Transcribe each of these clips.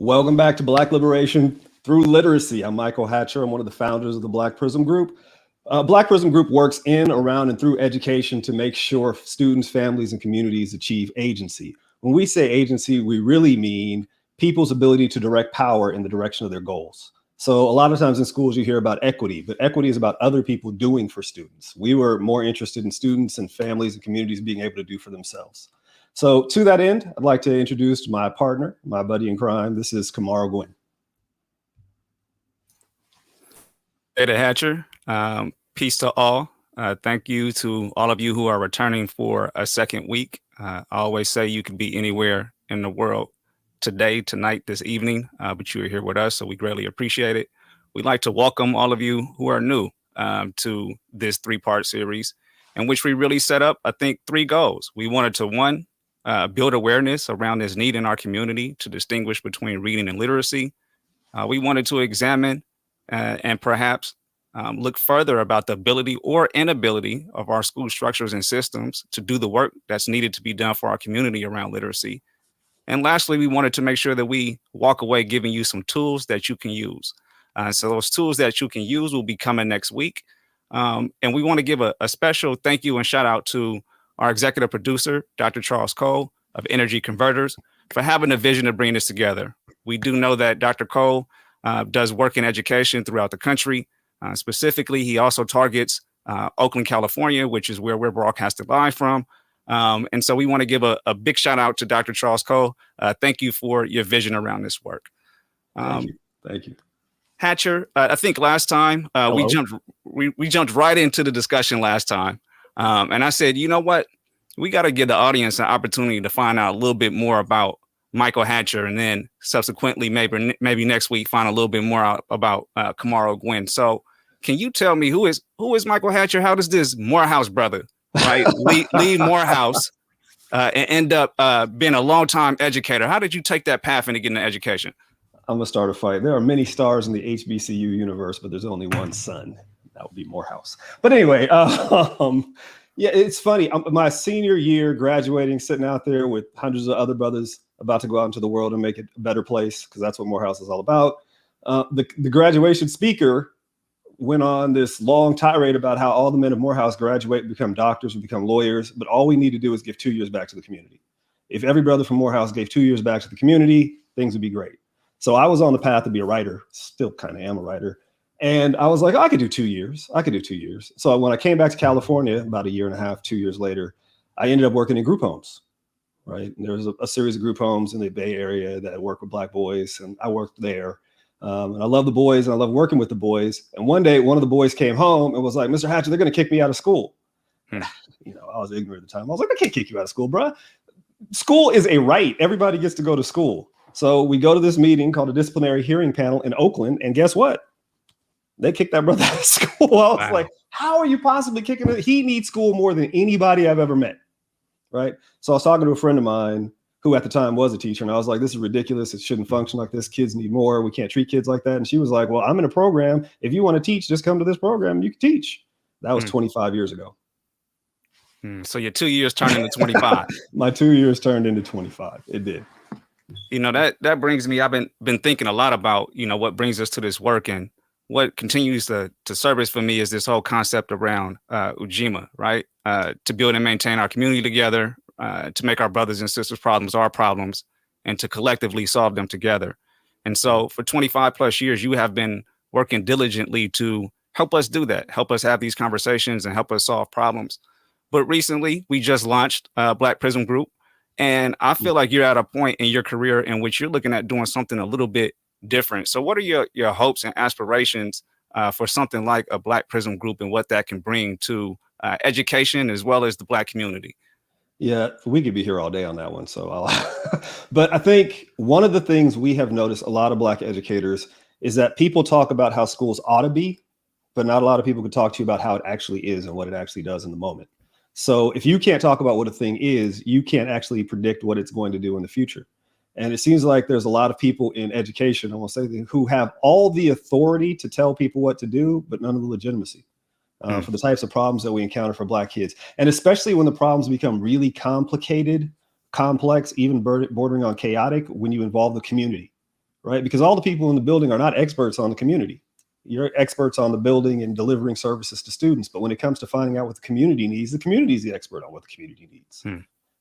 Welcome back to Black Liberation Through Literacy. I'm Michael Hatcher. I'm one of the founders of the Black Prism Group. Black Prism Group works in, around, and through education to make sure students, families, and communities achieve agency. When we say agency, we really mean people's ability to direct power in the direction of their goals. So a lot of times in schools, you hear about equity, but equity is about other people doing for students. We were more interested in students and families and communities being able to do for themselves. So to that end, I'd like to introduce my partner, my buddy in crime. This is Kamar. Hey, Hatcher. Peace to all. Thank you to all of you who are returning for a second week. I always say you can be anywhere in the world today, tonight, this evening, but you are here with us, so we greatly appreciate it. We'd like to welcome all of you who are new to this three-part series, in which we really set up, I think, three goals. We wanted to, one, build awareness around this need in our community to distinguish between reading and literacy. We wanted to examine and perhaps look further about the ability or inability of our school structures and systems to do the work that's needed to be done for our community around literacy. And lastly, we wanted to make sure that we walk away giving you some tools that you can use. So those tools that you can use will be coming next week. And we want to give a special thank you and shout out to our executive producer, Dr. Charles Cole of Energy Converters, for having a vision to bring this together. We do know that Dr. Cole does work in education throughout the country. Specifically, he also targets Oakland, California, which is where we're broadcasting live from. And so we want to give a big shout out to Dr. Charles Cole. Thank you for your vision around this work. Thank you. Hatcher, I think last time we jumped right into the discussion last time. And I said, you know what? We got to give the audience an opportunity to find out a little bit more about Michael Hatcher, and then subsequently, maybe next week, find a little bit more out about Kamar Gwynn. So can you tell me who is Michael Hatcher? How does this Morehouse brother, right, leave Morehouse and end up being a longtime educator? How did you take that path into getting an education? I'm going to start a fight. There are many stars in the HBCU universe, but there's only one sun. That would be Morehouse. But anyway, yeah, it's funny. My senior year, graduating, sitting out there with hundreds of other brothers about to go out into the world and make it a better place, because that's what Morehouse is all about. The graduation speaker went on this long tirade about how all the men of Morehouse graduate and become doctors and become lawyers, but all we need to do is give 2 years back to the community. If every brother from Morehouse gave 2 years back to the community, things would be great. So I was on the path to be a writer, still kind of am a writer. And I was like, I could do 2 years. So when I came back to California about a year and a half, 2 years later, I ended up working in group homes, right? And there was a series of group homes in the Bay Area that work with Black boys, and I worked there. And I love the boys, and I love working with the boys. And one day, one of the boys came home and was like, Mr. Hatcher, they're going to kick me out of school. You know, I was ignorant at the time. I was like, I can't kick you out of school, bro. School is a right. Everybody gets to go to school. So we go to this meeting called a disciplinary hearing panel in Oakland, and guess what? They kicked that brother out of school. I was like, how are you possibly kicking it? He needs school more than anybody I've ever met, right? So I was talking to a friend of mine who at the time was a teacher, and I was like, this is ridiculous. It shouldn't function like this. Kids need more. We can't treat kids like that. And she was like, well, I'm in a program. If you want to teach, just come to this program and you can teach. That was 25 years ago. So your 2 years turned into 25. My 2 years turned into 25. It did. You know, that brings me, I've been thinking a lot about, you know, what brings us to this work, and what continues to surface for me is this whole concept around Ujima, right? To build and maintain our community together, to make our brothers and sisters' problems our problems, and to collectively solve them together. And so for 25 plus years, you have been working diligently to help us do that, help us have these conversations and help us solve problems. But recently, we just launched Black Prism Group. And I feel like you're at a point in your career in which you're looking at doing something a little bit different. So what are your hopes and aspirations for something like a Black Prism Group, and what that can bring to education as well as the Black community? Yeah, we could be here all day on that one. So but I think one of the things we have noticed a lot of Black educators is that people talk about how schools ought to be, but not a lot of people can talk to you about how it actually is and what it actually does in the moment. So if you can't talk about what a thing is, you can't actually predict what it's going to do in the future. And it seems like there's a lot of people in education, I won't say who have all the authority to tell people what to do, but none of the legitimacy for the types of problems that we encounter for Black kids. And especially when the problems become really complicated, complex, even bordering on chaotic, when you involve the community, right? Because all the people in the building are not experts on the community. You're experts on the building and delivering services to students. But when it comes to finding out what the community needs, the community is the expert on what the community needs.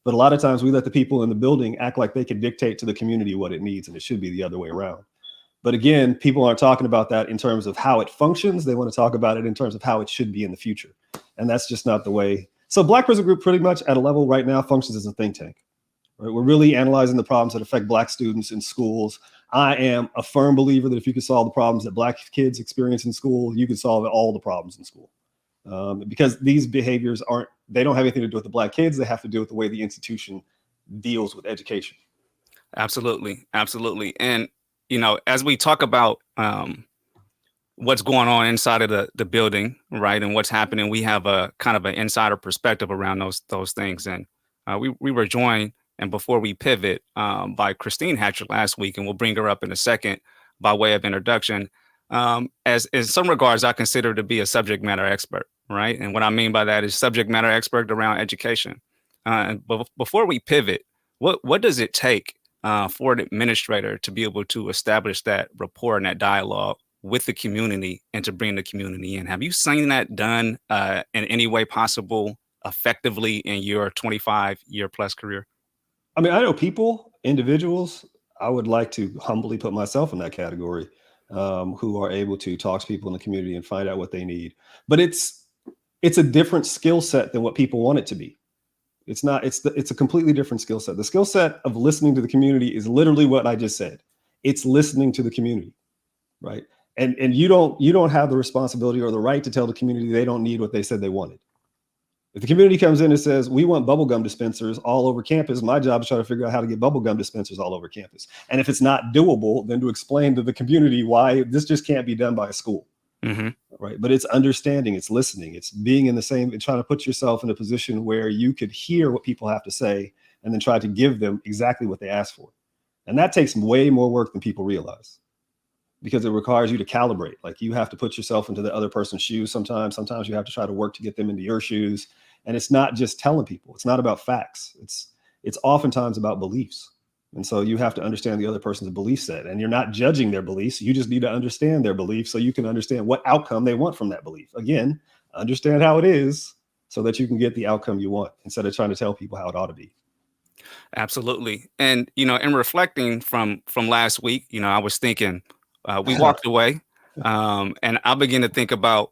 But a lot of times we let the people in the building act like they can dictate to the community what it needs, and it should be the other way around. But again, people aren't talking about that in terms of how it functions. They want to talk about it in terms of how it should be in the future. And that's just not the way. So Black Prism Group pretty much at a level right now functions as a think tank. Right? We're really analyzing the problems that affect Black students in schools. I am a firm believer that if you could solve the problems that Black kids experience in school, you could solve all the problems in school. Because these behaviors they don't have anything to do with the Black kids. They have to do with the way the institution deals with education. Absolutely. Absolutely. And, as we talk about what's going on inside of the building, right, and what's happening, we have a kind of an insider perspective around those things. And we were joined, and before we pivot, by Christine Hatcher last week, and we'll bring her up in a second by way of introduction. As in some regards, I consider her to be a subject matter expert, right? And what I mean by that is subject matter expert around education. But before we pivot, what does it take for an administrator to be able to establish that rapport and that dialogue with the community and to bring the community in? Have you seen that done in any way possible effectively in your 25-year plus career? I mean, I know individuals, I would like to humbly put myself in that category, who are able to talk to people in the community and find out what they need. But it's a different skill set than what people want it to be. It's not, it's a completely different skill set. The skill set of listening to the community is literally what I just said. It's listening to the community, right? And you don't have the responsibility or the right to tell the community they don't need what they said they wanted. If the community comes in and says, we want bubblegum dispensers all over campus, my job is try to figure out how to get bubblegum dispensers all over campus. And if it's not doable, then to explain to the community why this just can't be done by a school. Right. But it's understanding, it's listening, it's being in the same, and trying to put yourself in a position where you could hear what people have to say and then try to give them exactly what they ask for. And that takes way more work than people realize, because it requires you to calibrate. Like, you have to put yourself into the other person's shoes sometimes you have to try to work to get them into your shoes. And it's not just telling people, it's not about facts. It's oftentimes about beliefs. And so you have to understand the other person's belief set, and you're not judging their beliefs. You just need to understand their beliefs so you can understand what outcome they want from that belief. Again, understand how it is so that you can get the outcome you want instead of trying to tell people how it ought to be. Absolutely. And, in reflecting from last week, I was thinking, we walked away, and I began to think about,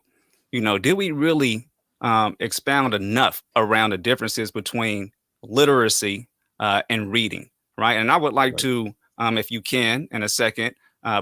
did we really expound enough around the differences between literacy and reading? Right. And I would like to, if you can, in a second,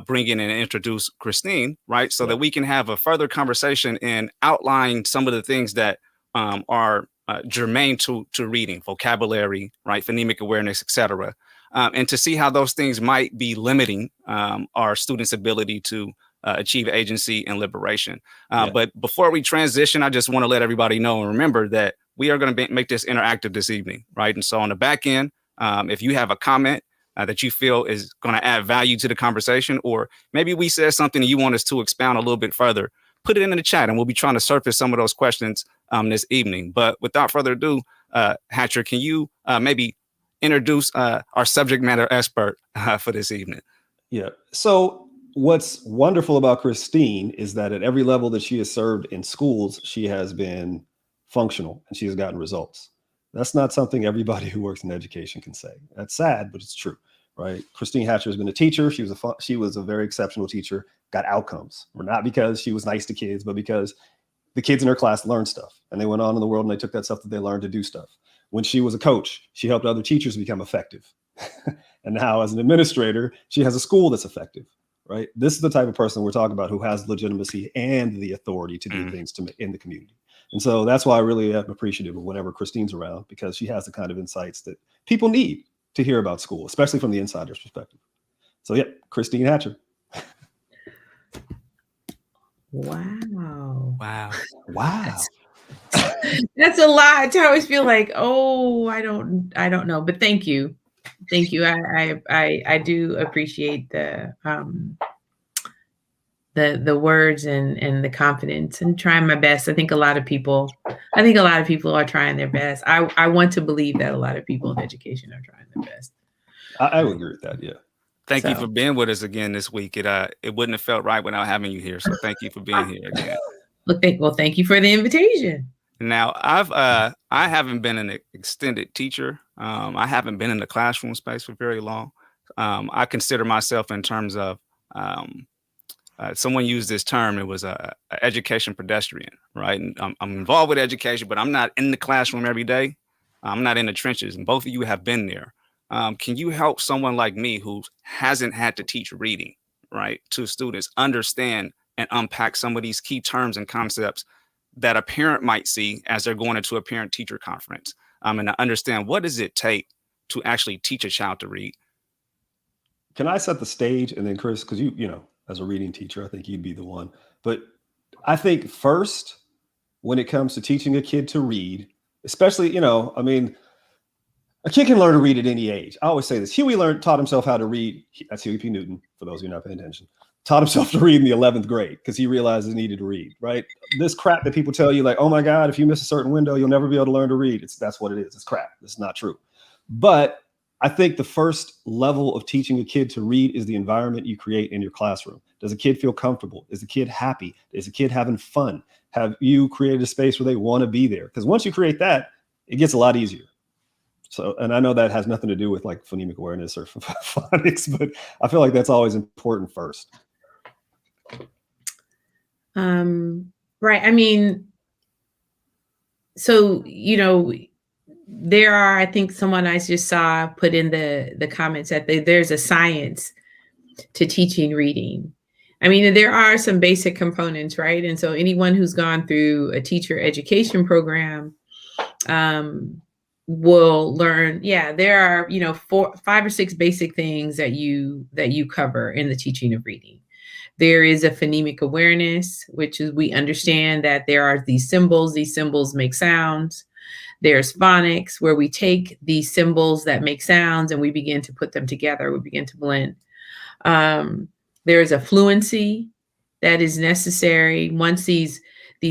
bring in and introduce Christine, right, so that we can have a further conversation and outline some of the things that are germane to reading, vocabulary, right, phonemic awareness, etc. And to see how those things might be limiting our students' ability to achieve agency and liberation. But before we transition, I just want to let everybody know and remember that we are going to make this interactive this evening, right? And so on the back end, if you have a comment that you feel is going to add value to the conversation, or maybe we said something and you want us to expound a little bit further, put it in the chat and we'll be trying to surface some of those questions this evening. But without further ado, Hatcher, can you maybe introduce our subject matter expert for this evening? Yeah. So what's wonderful about Christine is that at every level that she has served in schools, she has been functional and she has gotten results. That's not something everybody who works in education can say. That's sad, but it's true, right? Christine Hatcher has been a teacher. She was a very exceptional teacher, got outcomes, not because she was nice to kids, but because the kids in her class learned stuff and they went on in the world and they took that stuff that they learned to do stuff. When she was a coach, she helped other teachers become effective. And now as an administrator, she has a school that's effective, right? This is the type of person we're talking about, who has legitimacy and the authority to do things in the community. And so that's why I really am appreciative of whenever Christine's around, because she has the kind of insights that people need to hear about school, especially from the insider's perspective. So yeah, Christine Hatcher. Wow. That's a lot. I always feel like, I don't know, but thank you. I do appreciate the words and the confidence, and trying my best. I think a lot of people are trying their best. I want to believe that a lot of people in education are trying their best. I would agree with that. Yeah. Thank you So for being with us again this week. It wouldn't have felt right without having you here. So thank you for being here again. thank you for the invitation. Now, I haven't been an extended teacher. I haven't been in the classroom space for very long. I consider myself in terms of someone used this term. It was a education pedestrian, right? And I'm involved with education, but I'm not in the classroom every day. I'm not in the trenches, and both of you have been there. Can you help someone like me who hasn't had to teach reading, right, to students understand and unpack some of these key terms and concepts that a parent might see as they're going into a parent-teacher conference, and to understand what does it take to actually teach a child to read? Can I set the stage, and then Chris, because you know, as a reading teacher, I think you'd be the one. But I think first, when it comes to teaching a kid to read, especially, you know, I mean, a kid can learn to read at any age. I always say this. Huey taught himself how to read. That's Huey P. Newton, for those of you not paying attention. Taught himself to read in the 11th grade because he realized he needed to read, right? This crap that people tell you, like, oh my God, if you miss a certain window, you'll never be able to learn to read. That's what it is. It's crap. It's not true. But I think the first level of teaching a kid to read is the environment you create in your classroom. Does a kid feel comfortable? Is the kid happy? Is the kid having fun? Have you created a space where they want to be there? Because once you create that, it gets a lot easier. So, and I know that has nothing to do with like phonemic awareness or phonics, but I feel like that's always important first. Right. I mean, so, you know, there are, I think someone I just saw put in the comments that there's a science to teaching reading. I mean, there are some basic components, right? And so anyone who's gone through a teacher education program will learn, yeah, there are, you know, 5 or 6 basic things that you cover in the teaching of reading. There is a phonemic awareness, which is we understand that there are these symbols make sounds. There's phonics, where we take these symbols that make sounds and we begin to put them together, we begin to blend. There is a fluency that is necessary. Once these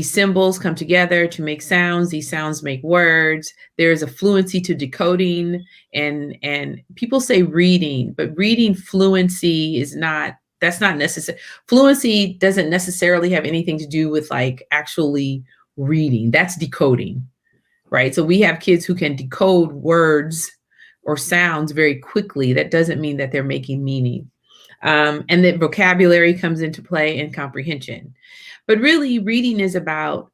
symbols come together to make sounds, these sounds make words. There is a fluency to decoding, and people say reading, but reading fluency is not, that's not necessary. Fluency doesn't necessarily have anything to do with like actually reading. That's decoding, right? So we have kids who can decode words or sounds very quickly. That doesn't mean that they're making meaning. And that vocabulary comes into play and comprehension. But really, reading is about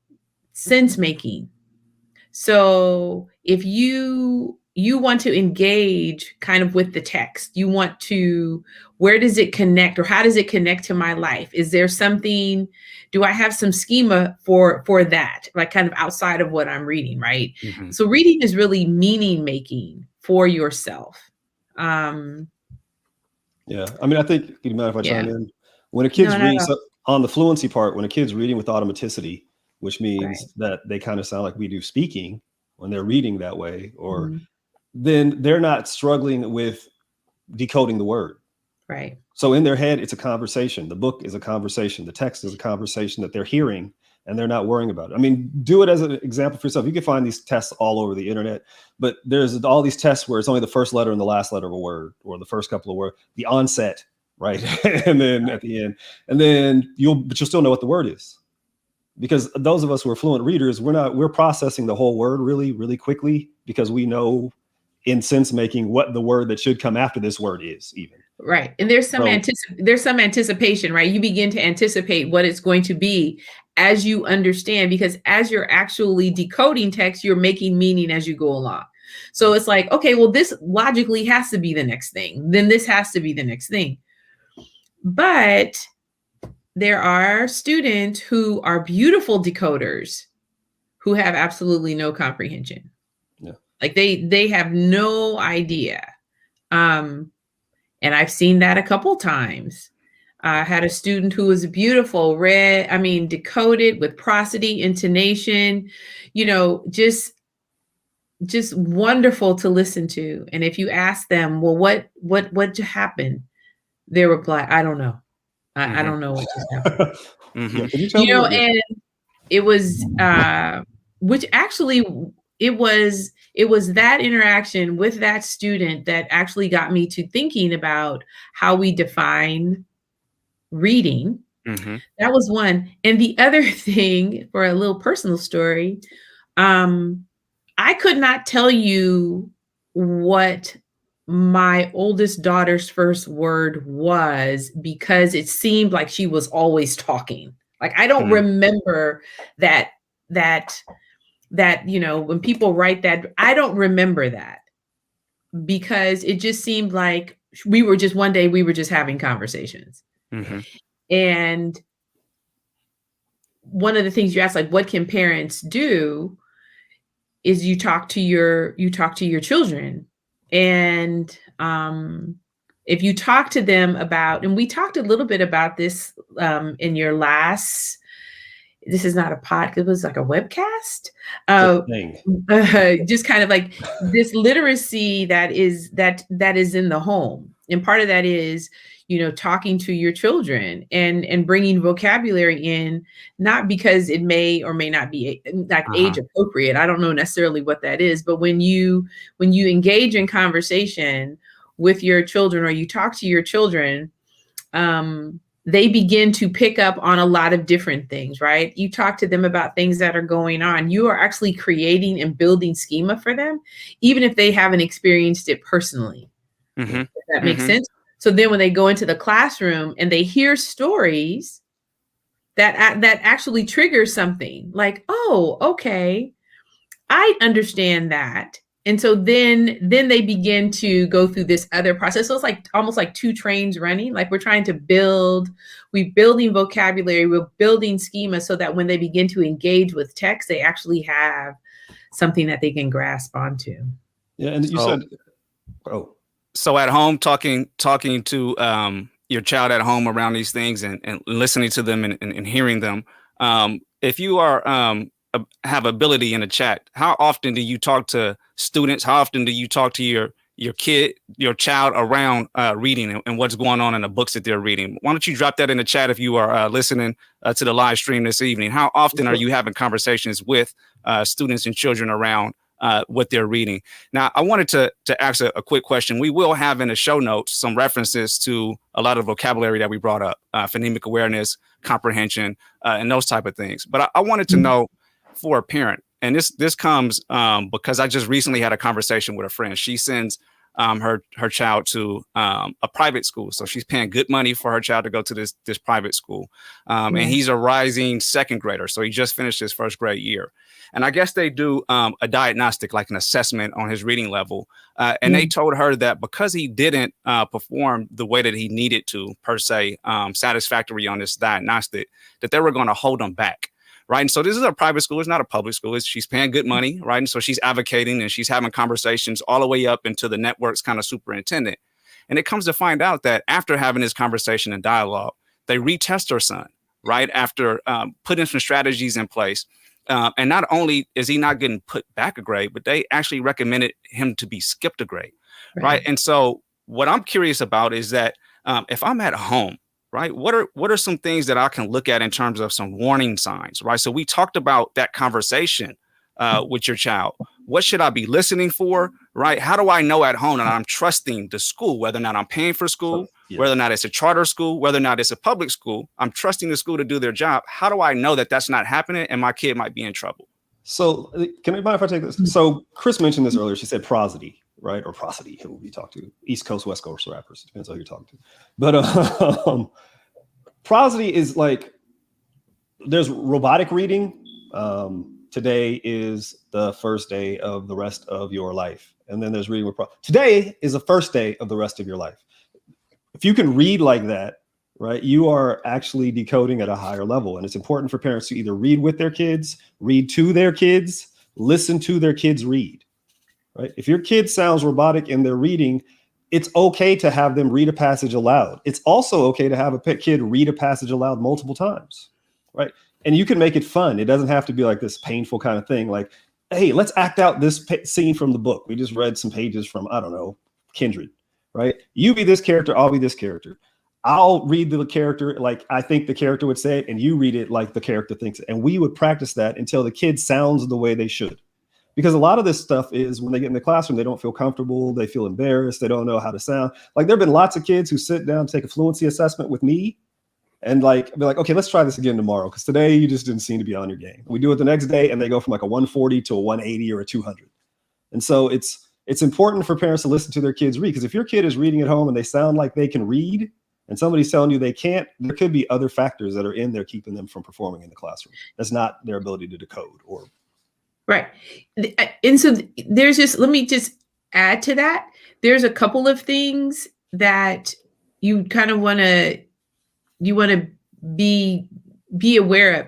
sense making. So if you want to engage kind of with the text, you want to, where does it connect, or how does it connect to my life? Is there something, do I have some schema for that, like kind of outside of what I'm reading, right? Mm-hmm. So reading is really meaning making for yourself. Yeah, I mean, I think, do you mind if I chime in? When a kid's reading, so on the fluency part, when a kid's reading with automaticity, which means that they kind of sound like we do speaking when they're reading that way, or then they're not struggling with decoding the word. Right. So in their head, it's a conversation. The book is a conversation. The text is a conversation that they're hearing, and they're not worrying about it. I mean, do it as an example for yourself. You can find these tests all over the internet, but there's all these tests where it's only the first letter and the last letter of a word, or the first couple of words, the onset, right? And then at the end, and then you'll still know what the word is. Because those of us who are fluent readers, we're processing the whole word really, really quickly, because we know in sense making what the word that should come after this word is even. Right. And there's some anticipation, right? You begin to anticipate what it's going to be as you understand, because as you're actually decoding text, you're making meaning as you go along. So it's like, okay, well, this logically has to be the next thing. Then this has to be the next thing. But there are students who are beautiful decoders who have absolutely no comprehension. Yeah. Like they have no idea. And I've seen that a couple times. I had a student who was beautiful, decoded with prosody, intonation, you know, just wonderful to listen to. And if you ask them, well, what happened? Their reply, I don't know. I don't know what just happened. Yeah, you know, and it was, which actually it was that interaction with that student that actually got me to thinking about how we define reading. Mm-hmm. That was one. And the other thing, for a little personal story, I could not tell you what my oldest daughter's first word was because it seemed like she was always talking. Like, I don't remember that, when people write that, I don't remember that because it just seemed like one day we were just having conversations. Mm-hmm. And one of the things you asked, like, what can parents do, is you talk to your children. And if you talk to them about, and we talked a little bit about this in your last, this is not a pod, it was like a webcast. Just kind of like this literacy that is in the home. And part of that is, talking to your children and bringing vocabulary in, not because it may or may not be like age appropriate. I don't know necessarily what that is, but when you engage in conversation with your children, or you talk to your children, they begin to pick up on a lot of different things, right? You talk to them about things that are going on. You are actually creating and building schema for them, even if they haven't experienced it personally. Mm-hmm. Does that make sense? So then when they go into the classroom and they hear stories that actually trigger something, like, oh, okay, I understand that. And so then they begin to go through this other process. So it's like almost like two trains running. Like, we're trying to we're building vocabulary, we're building schema so that when they begin to engage with text, they actually have something that they can grasp onto. Yeah, and you said, so at home, talking to your child at home around these things and listening to them and hearing them. If you are have ability in the chat, how often do you talk to students? How often do you talk to your child around reading and what's going on in the books that they're reading? Why don't you drop that in the chat if you are listening to the live stream this evening? How often are you having conversations with students and children around what they're reading? Now, I wanted to ask a quick question. We will have in the show notes some references to a lot of vocabulary that we brought up, phonemic awareness, comprehension, and those type of things. But I wanted to know, for a parent, and this comes because I just recently had a conversation with a friend. She sends her child to a private school, so she's paying good money for her child to go to this private school, and he's a rising second grader, so he just finished his first grade year. And I guess they do a diagnostic, like an assessment on his reading level. And they told her that because he didn't perform the way that he needed to, per se, satisfactory on this diagnostic, that they were going to hold him back. Right. And so this is a private school. It's not a public school. She's paying good money. Right. And so she's advocating and she's having conversations all the way up into the network's kind of superintendent. And it comes to find out that after having this conversation and dialogue, they retest her son. Right. After putting some strategies in place. And not only is he not getting put back a grade, but they actually recommended him to be skipped a grade. Right. And so what I'm curious about is that if I'm at home, right, what are some things that I can look at in terms of some warning signs? Right. So we talked about that conversation with your child. What should I be listening for? Right. How do I know at home that I'm trusting the school, whether or not I'm paying for school, whether or not it's a charter school, whether or not it's a public school? I'm trusting the school to do their job. How do I know that that's not happening and my kid might be in trouble? So can I mind if I take this? So Chris mentioned this earlier. She said prosody, right? Or prosody, who we talk to. East Coast, West Coast rappers. Depends on who you're talking to. But prosody is like, there's robotic reading. Today is the first day of the rest of your life. And then there's reading with today is the first day of the rest of your life. If you can read like that, right, you are actually decoding at a higher level. And it's important for parents to either read with their kids, read to their kids, listen to their kids read, right? If your kid sounds robotic in their reading, it's okay to have them read a passage aloud. It's also okay to have a kid read a passage aloud multiple times, right? And you can make it fun. It doesn't have to be like this painful kind of thing. Like, hey, let's act out this scene from the book. We just read some pages from, I don't know, Kindred, right? You be this character, I'll be this character. I'll read the character like I think the character would say it, and you read it like the character thinks it. And we would practice that until the kid sounds the way they should. because a lot of this stuff is when they get in the classroom, they don't feel comfortable. They feel embarrassed. They don't know how to sound. Like there've been lots of kids who sit down, take a fluency assessment with me and like, be like, okay, let's try this again tomorrow. Cause today you just didn't seem to be on your game. We do it the next day and they go from like a 140 to a 180 or a 200. And so it's important for parents to listen to their kids read. Because if your kid is reading at home and they sound like they can read and somebody's telling you they can't, there could be other factors that are in there keeping them from performing in the classroom. That's not their ability to decode or. Right. And so let me just add to that. There's a couple of things that you kind of want to be aware of,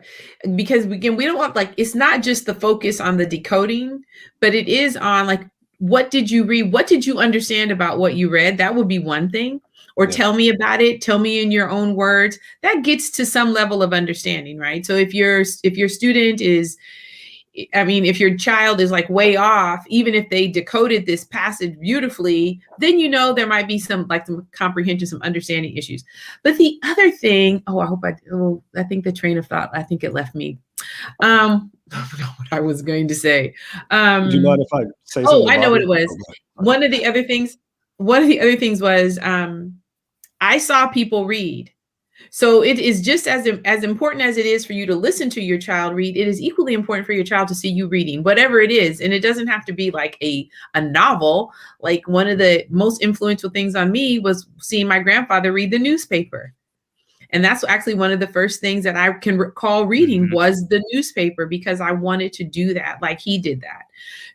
because again, we don't want, like, it's not just the focus on the decoding, but it is on like, what did you read? What did you understand about what you read? That would be one thing. Or tell me about it. Tell me in your own words. That gets to some level of understanding, right? So if your student is, I mean, if your child is like way off, even if they decoded this passage beautifully, then there might be some comprehension, some understanding issues. But the other thing, I think the train of thought, I think it left me. I don't know what I was going to say. Do you mind if I say something? I know what it was. One of the other things was I saw people read. So it is just as important as it is for you to listen to your child read, it is equally important for your child to see you reading, whatever it is. And it doesn't have to be like a novel. Like one of the most influential things on me was seeing my grandfather read the newspaper. And that's actually one of the first things that I can recall reading was the newspaper, because I wanted to do that like he did that.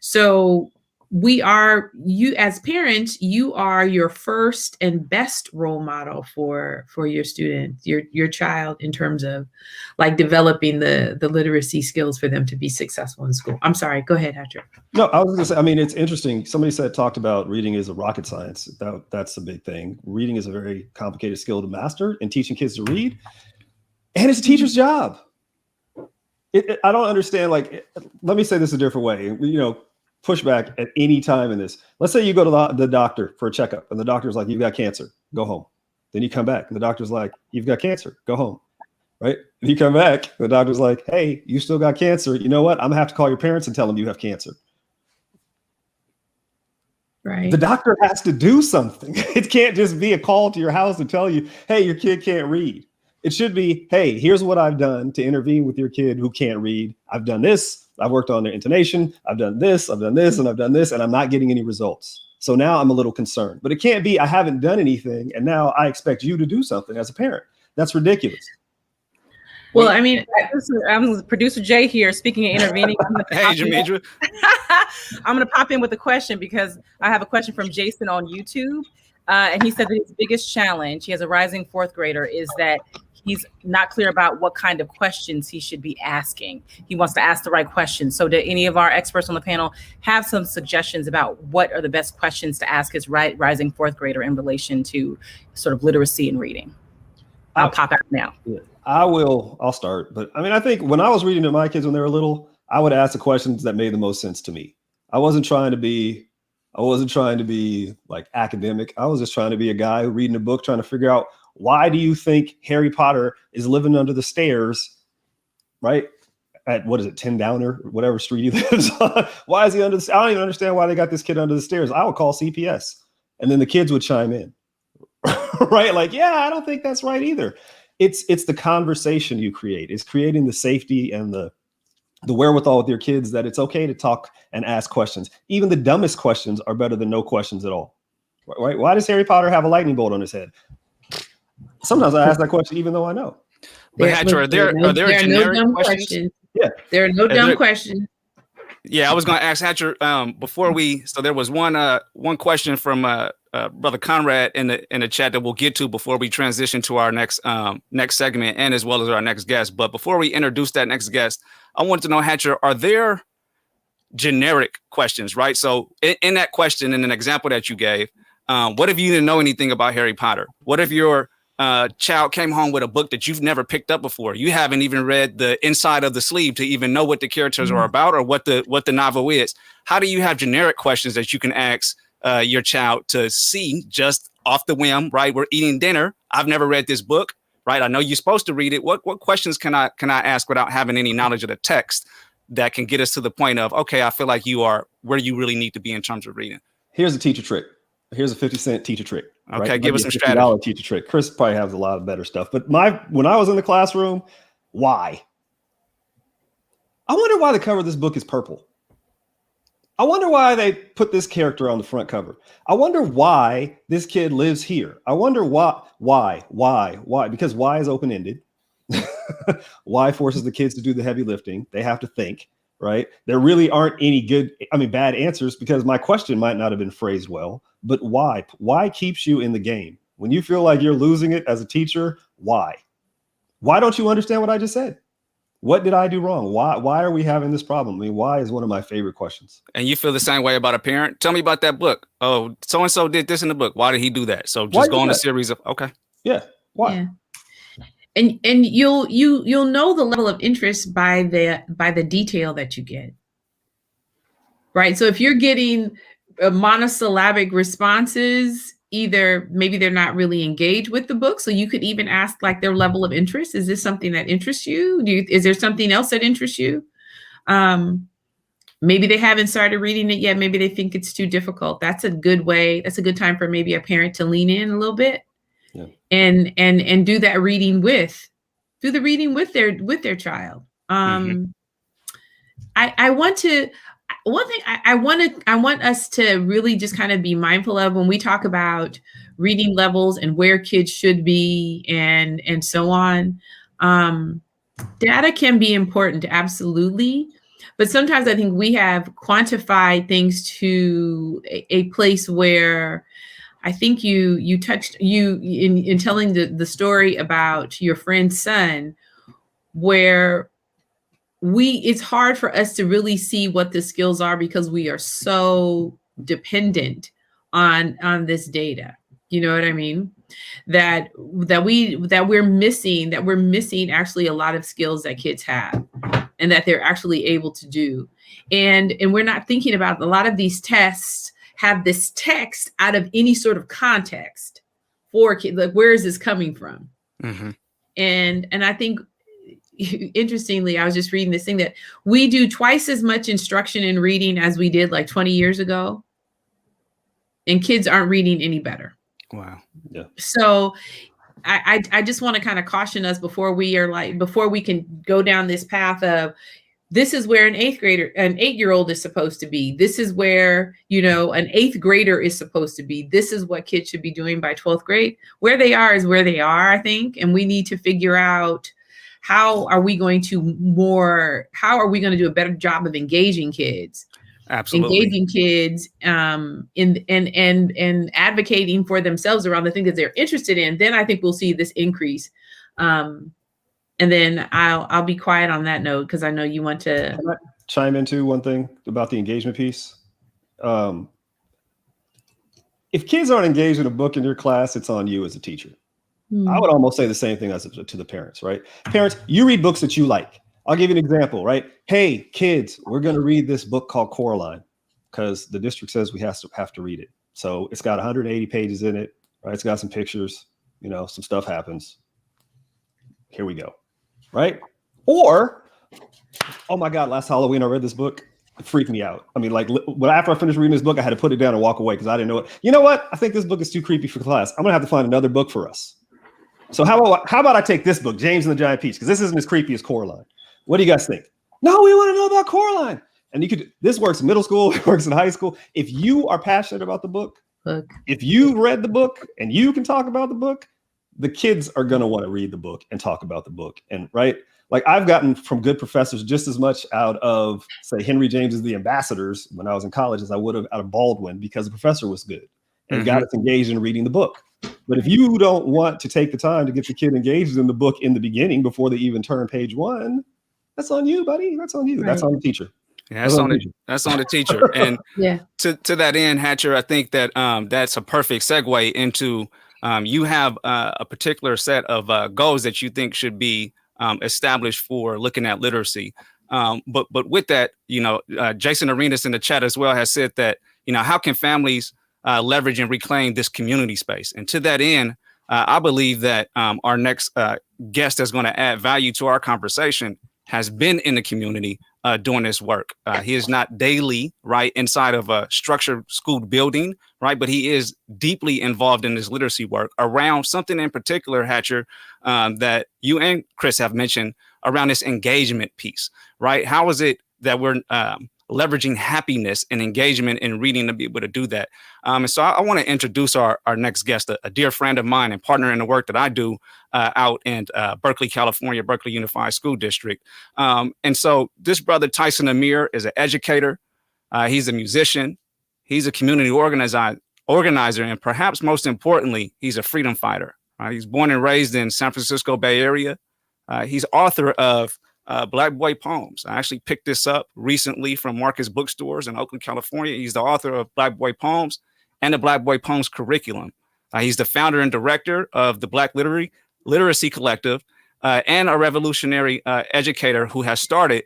So you as parents, you are your first and best role model for your student, your child, in terms of like developing the literacy skills for them to be successful in school. I'm sorry, go ahead, Hatcher. No, I was gonna say, I mean, it's interesting. Somebody talked about reading is a rocket science. That's a big thing. Reading is a very complicated skill to master, and teaching kids to read, and it's a teacher's job. I don't understand, let me say this a different way, pushback at any time in this. Let's say you go to the doctor for a checkup and the doctor's like, you've got cancer, go home. Then you come back and the doctor's like, you've got cancer, go home, right? And you come back, the doctor's like, hey, you still got cancer. You know what? I'm gonna have to call your parents and tell them you have cancer. Right. The doctor has to do something. It can't just be a call to your house to tell you, hey, your kid can't read. It should be, hey, here's what I've done to intervene with your kid who can't read. I've done this. I've worked on their intonation. I've done this, and I've done this, and I'm not getting any results. So now I'm a little concerned. But it can't be I haven't done anything, and now I expect you to do something as a parent. That's ridiculous. Well, I mean, I'm producer Jay here, speaking and intervening. Hey, Jamidra. I'm going to pop in with a question because I have a question from Jason on YouTube. And he said that his biggest challenge, he has a rising fourth grader, is that he's not clear about what kind of questions he should be asking. He wants to ask the right questions. So do any of our experts on the panel have some suggestions about what are the best questions to ask his rising fourth grader in relation to sort of literacy and reading? I'll pop out now. I'll start. But I mean, I think when I was reading to my kids when they were little, I would ask the questions that made the most sense to me. I wasn't trying to be like academic. I was just trying to be a guy who reading a book, trying to figure out, why do you think Harry Potter is living under the stairs, right? At 10 Downer, whatever street he lives on? Why is he under the? I don't even understand why they got this kid under the stairs. I would call CPS, and then the kids would chime in, right? Like, yeah, I don't think that's right either. It's the conversation you create. It's creating the safety and the wherewithal with your kids that it's okay to talk and ask questions. Even the dumbest questions are better than no questions at all, right? Why does Harry Potter have a lightning bolt on his head? Sometimes I ask that question even though I know. But Hatcher, are there generic no dumb questions? Yeah, there are no dumb questions. Yeah, I was going to ask Hatcher before so there was one question from Brother Conrad in the chat that we'll get to before we transition to our next segment and as well as our next guest. But before we introduce that next guest, I wanted to know, Hatcher, are there generic questions, right? So in that question, in an example that you gave, what if you didn't know anything about Harry Potter? What if your child came home with a book that you've never picked up before? You haven't even read the inside of the sleeve to even know what the characters are about or what the novel is. How do you have generic questions that you can ask your child to see just off the whim, right? We're eating dinner. I've never read this book, right? I know you're supposed to read it. What questions can I ask without having any knowledge of the text that can get us to the point of, okay, I feel like you are where you really need to be in terms of reading? Here's a teacher trick. Here's a 50-cent teacher trick. Okay, right? give us some $50 strategy. teacher trick. Chris probably has a lot of better stuff. But when I was in the classroom, why? I wonder why the cover of this book is purple. I wonder why they put this character on the front cover. I wonder why this kid lives here. I wonder why? Because why is open-ended. Why forces the kids to do the heavy lifting. They have to think, right? There really aren't any bad answers, because my question might not have been phrased well, but why? Why keeps you in the game? When you feel like you're losing it as a teacher, why? Why don't you understand what I just said? What did I do wrong? Why are we having this problem? I mean, why is one of my favorite questions. And you feel the same way about a parent? Tell me about that book. Oh, so-and-so did this in the book. Why did he do that? So just go on a series of, okay. Yeah. Why? Yeah. And you'll know the level of interest by the detail that you get. Right. So if you're getting monosyllabic responses, either maybe they're not really engaged with the book. So you could even ask like their level of interest. Is this something that interests you? Is there something else that interests you? Maybe they haven't started reading it yet. Maybe they think it's too difficult. That's a good way. That's a good time for maybe a parent to lean in a little bit. Yeah. And do that reading with their child. I want us to really just kind of be mindful of when we talk about reading levels and where kids should be and so on. Data can be important, absolutely. But sometimes I think we have quantified things to a place where I think you touched in telling the story about your friend's son, where it's hard for us to really see what the skills are because we are so dependent on this data. You know what I mean? That we're missing actually a lot of skills that kids have and that they're actually able to do. And we're not thinking about a lot of these tests have this text out of any sort of context for kids. Like, where is this coming from? Mm-hmm. And I think, interestingly, I was just reading this thing that we do twice as much instruction in reading as we did like 20 years ago. And kids aren't reading any better. Wow. Yeah. So I just want to kind of caution us before we can go down this path of, this is where an 8-year-old is supposed to be. This is where, an 8th grader is supposed to be. This is what kids should be doing by 12th grade. Where they are is where they are, I think. And we need to figure out how are we going to do a better job of engaging kids. Absolutely. Engaging kids and advocating for themselves around the things that they're interested in. Then I think we'll see this increase. And then I'll be quiet on that note because I know you want to. Can I chime into one thing about the engagement piece? If kids aren't engaged in a book in your class, it's on you as a teacher. I would almost say the same thing to the parents, right? Parents, you read books that you like. I'll give you an example, right? Hey, kids, we're going to read this book called Coraline because the district says we have to read it. So it's got 180 pages in it, right? It's got some pictures, some stuff happens. Here we go. Right? Or, oh my God, last Halloween I read this book. It freaked me out. I mean, like, after I finished reading this book, I had to put it down and walk away because I didn't know it. You know what? I think this book is too creepy for class. I'm gonna have to find another book for us. So how about I take this book, James and the Giant Peach, because this isn't as creepy as Coraline. What do you guys think? No, we want to know about Coraline. And this works in middle school, it works in high school. If you are passionate about the book, if you read the book and you can talk about the book, the kids are going to want to read the book and talk about the book. And right, like I've gotten from good professors just as much out of, say, Henry James's The Ambassadors when I was in college as I would have out of Baldwin, because the professor was good and got us engaged in reading the book. But if you don't want to take the time to get the kid engaged in the book in the beginning before they even turn page 1, that's on you, buddy. That's on you. Right. That's on the teacher. Yeah, that's on the teacher. And yeah. To that end, Hatcher, I think that that's a perfect segue into you have a particular set of goals that you think should be established for looking at literacy. But with that, Jason Arenas in the chat as well has said that, how can families leverage and reclaim this community space? And to that end, I believe that our next guest that's going to add value to our conversation has been in the community doing this work. He is not daily, right, inside of a structured school building, right, but he is deeply involved in this literacy work around something in particular, Hatcher, that you and Chris have mentioned around this engagement piece, right? How is it that we're leveraging happiness and engagement in reading to be able to do that? And so I want to introduce our next guest, a dear friend of mine and partner in the work that I do out in Berkeley, California, Berkeley Unified School District. And so this brother, Tyson Amir, is an educator. He's a musician. He's a community organizer. And perhaps most importantly, he's a freedom fighter. He's born and raised in San Francisco Bay Area. He's author of Black Boy Poems. I actually picked this up recently from Marcus Bookstores in Oakland, California. He's the author of Black Boy Poems and the Black Boy Poems curriculum. He's the founder and director of the Black Literacy Collective and a revolutionary educator who has started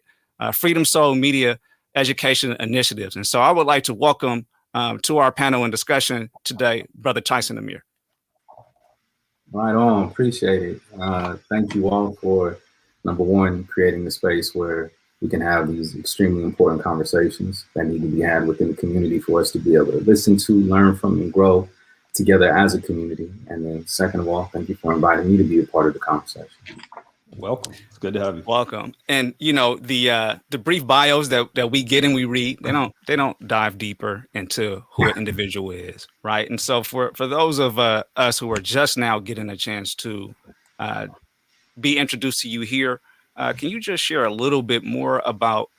Freedom Soul Media Education Initiatives. And so I would like to welcome to our panel and discussion today, Brother Tyson Amir. Right on. Appreciate it. Thank you all for, number one, creating a space where we can have these extremely important conversations that need to be had within the community for us to be able to listen to, learn from, and grow together as a community. And then second of all, thank you for inviting me to be a part of the conversation. Welcome. It's good to have you. Welcome. And you know, the brief bios that we get and we read, they don't dive deeper into who an individual is, right? And so for those of us who are just now getting a chance to be introduced to you here, can you just share a little bit more about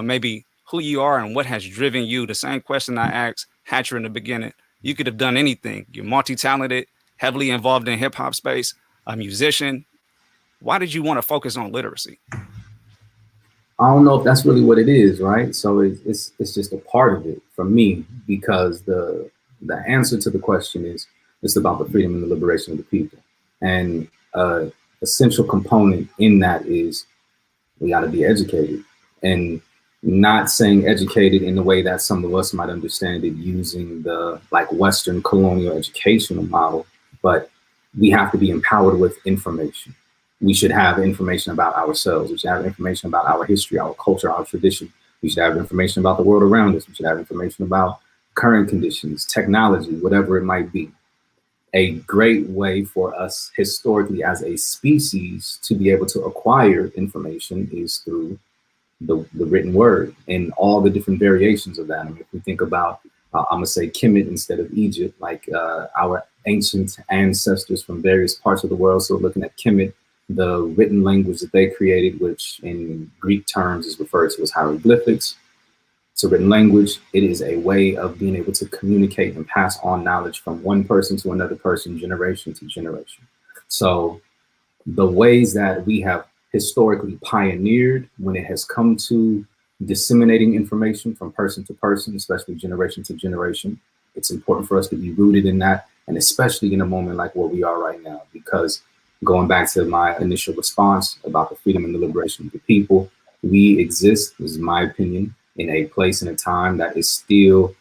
maybe who you are and what has driven you? The same question I asked Hatcher in the beginning. You could have done anything. You're multi-talented, heavily involved in hip hop space, a musician. Why did you want to focus on literacy? I don't know if that's really what it is, right? So it's just a part of it for me, because the answer to the question is it's about the freedom and the liberation of the people. And essential component in that is we got to be educated, and not saying educated in the way that some of us might understand it using the like Western colonial educational model, but we have to be empowered with information. We should have information about ourselves. We should have information about our history, our culture, our tradition. We should have information about the world around us. We should have information about current conditions, technology, whatever it might be. A great way for us historically as a species to be able to acquire information is through the written word and all the different variations of that. I mean, if we think about, I'm gonna say Kemet instead of Egypt, like our ancient ancestors from various parts of the world. So looking at Kemet, the written language that they created, which in Greek terms is referred to as hieroglyphics. It's a written language. It is a way of being able to communicate and pass on knowledge from one person to another person, generation to generation. So the ways that we have historically pioneered when it has come to disseminating information from person to person, especially generation to generation, it's important for us to be rooted in that, and especially in a moment like where we are right now, because going back to my initial response about the freedom and the liberation of the people, we exist, this is my opinion, in a place and a time that is still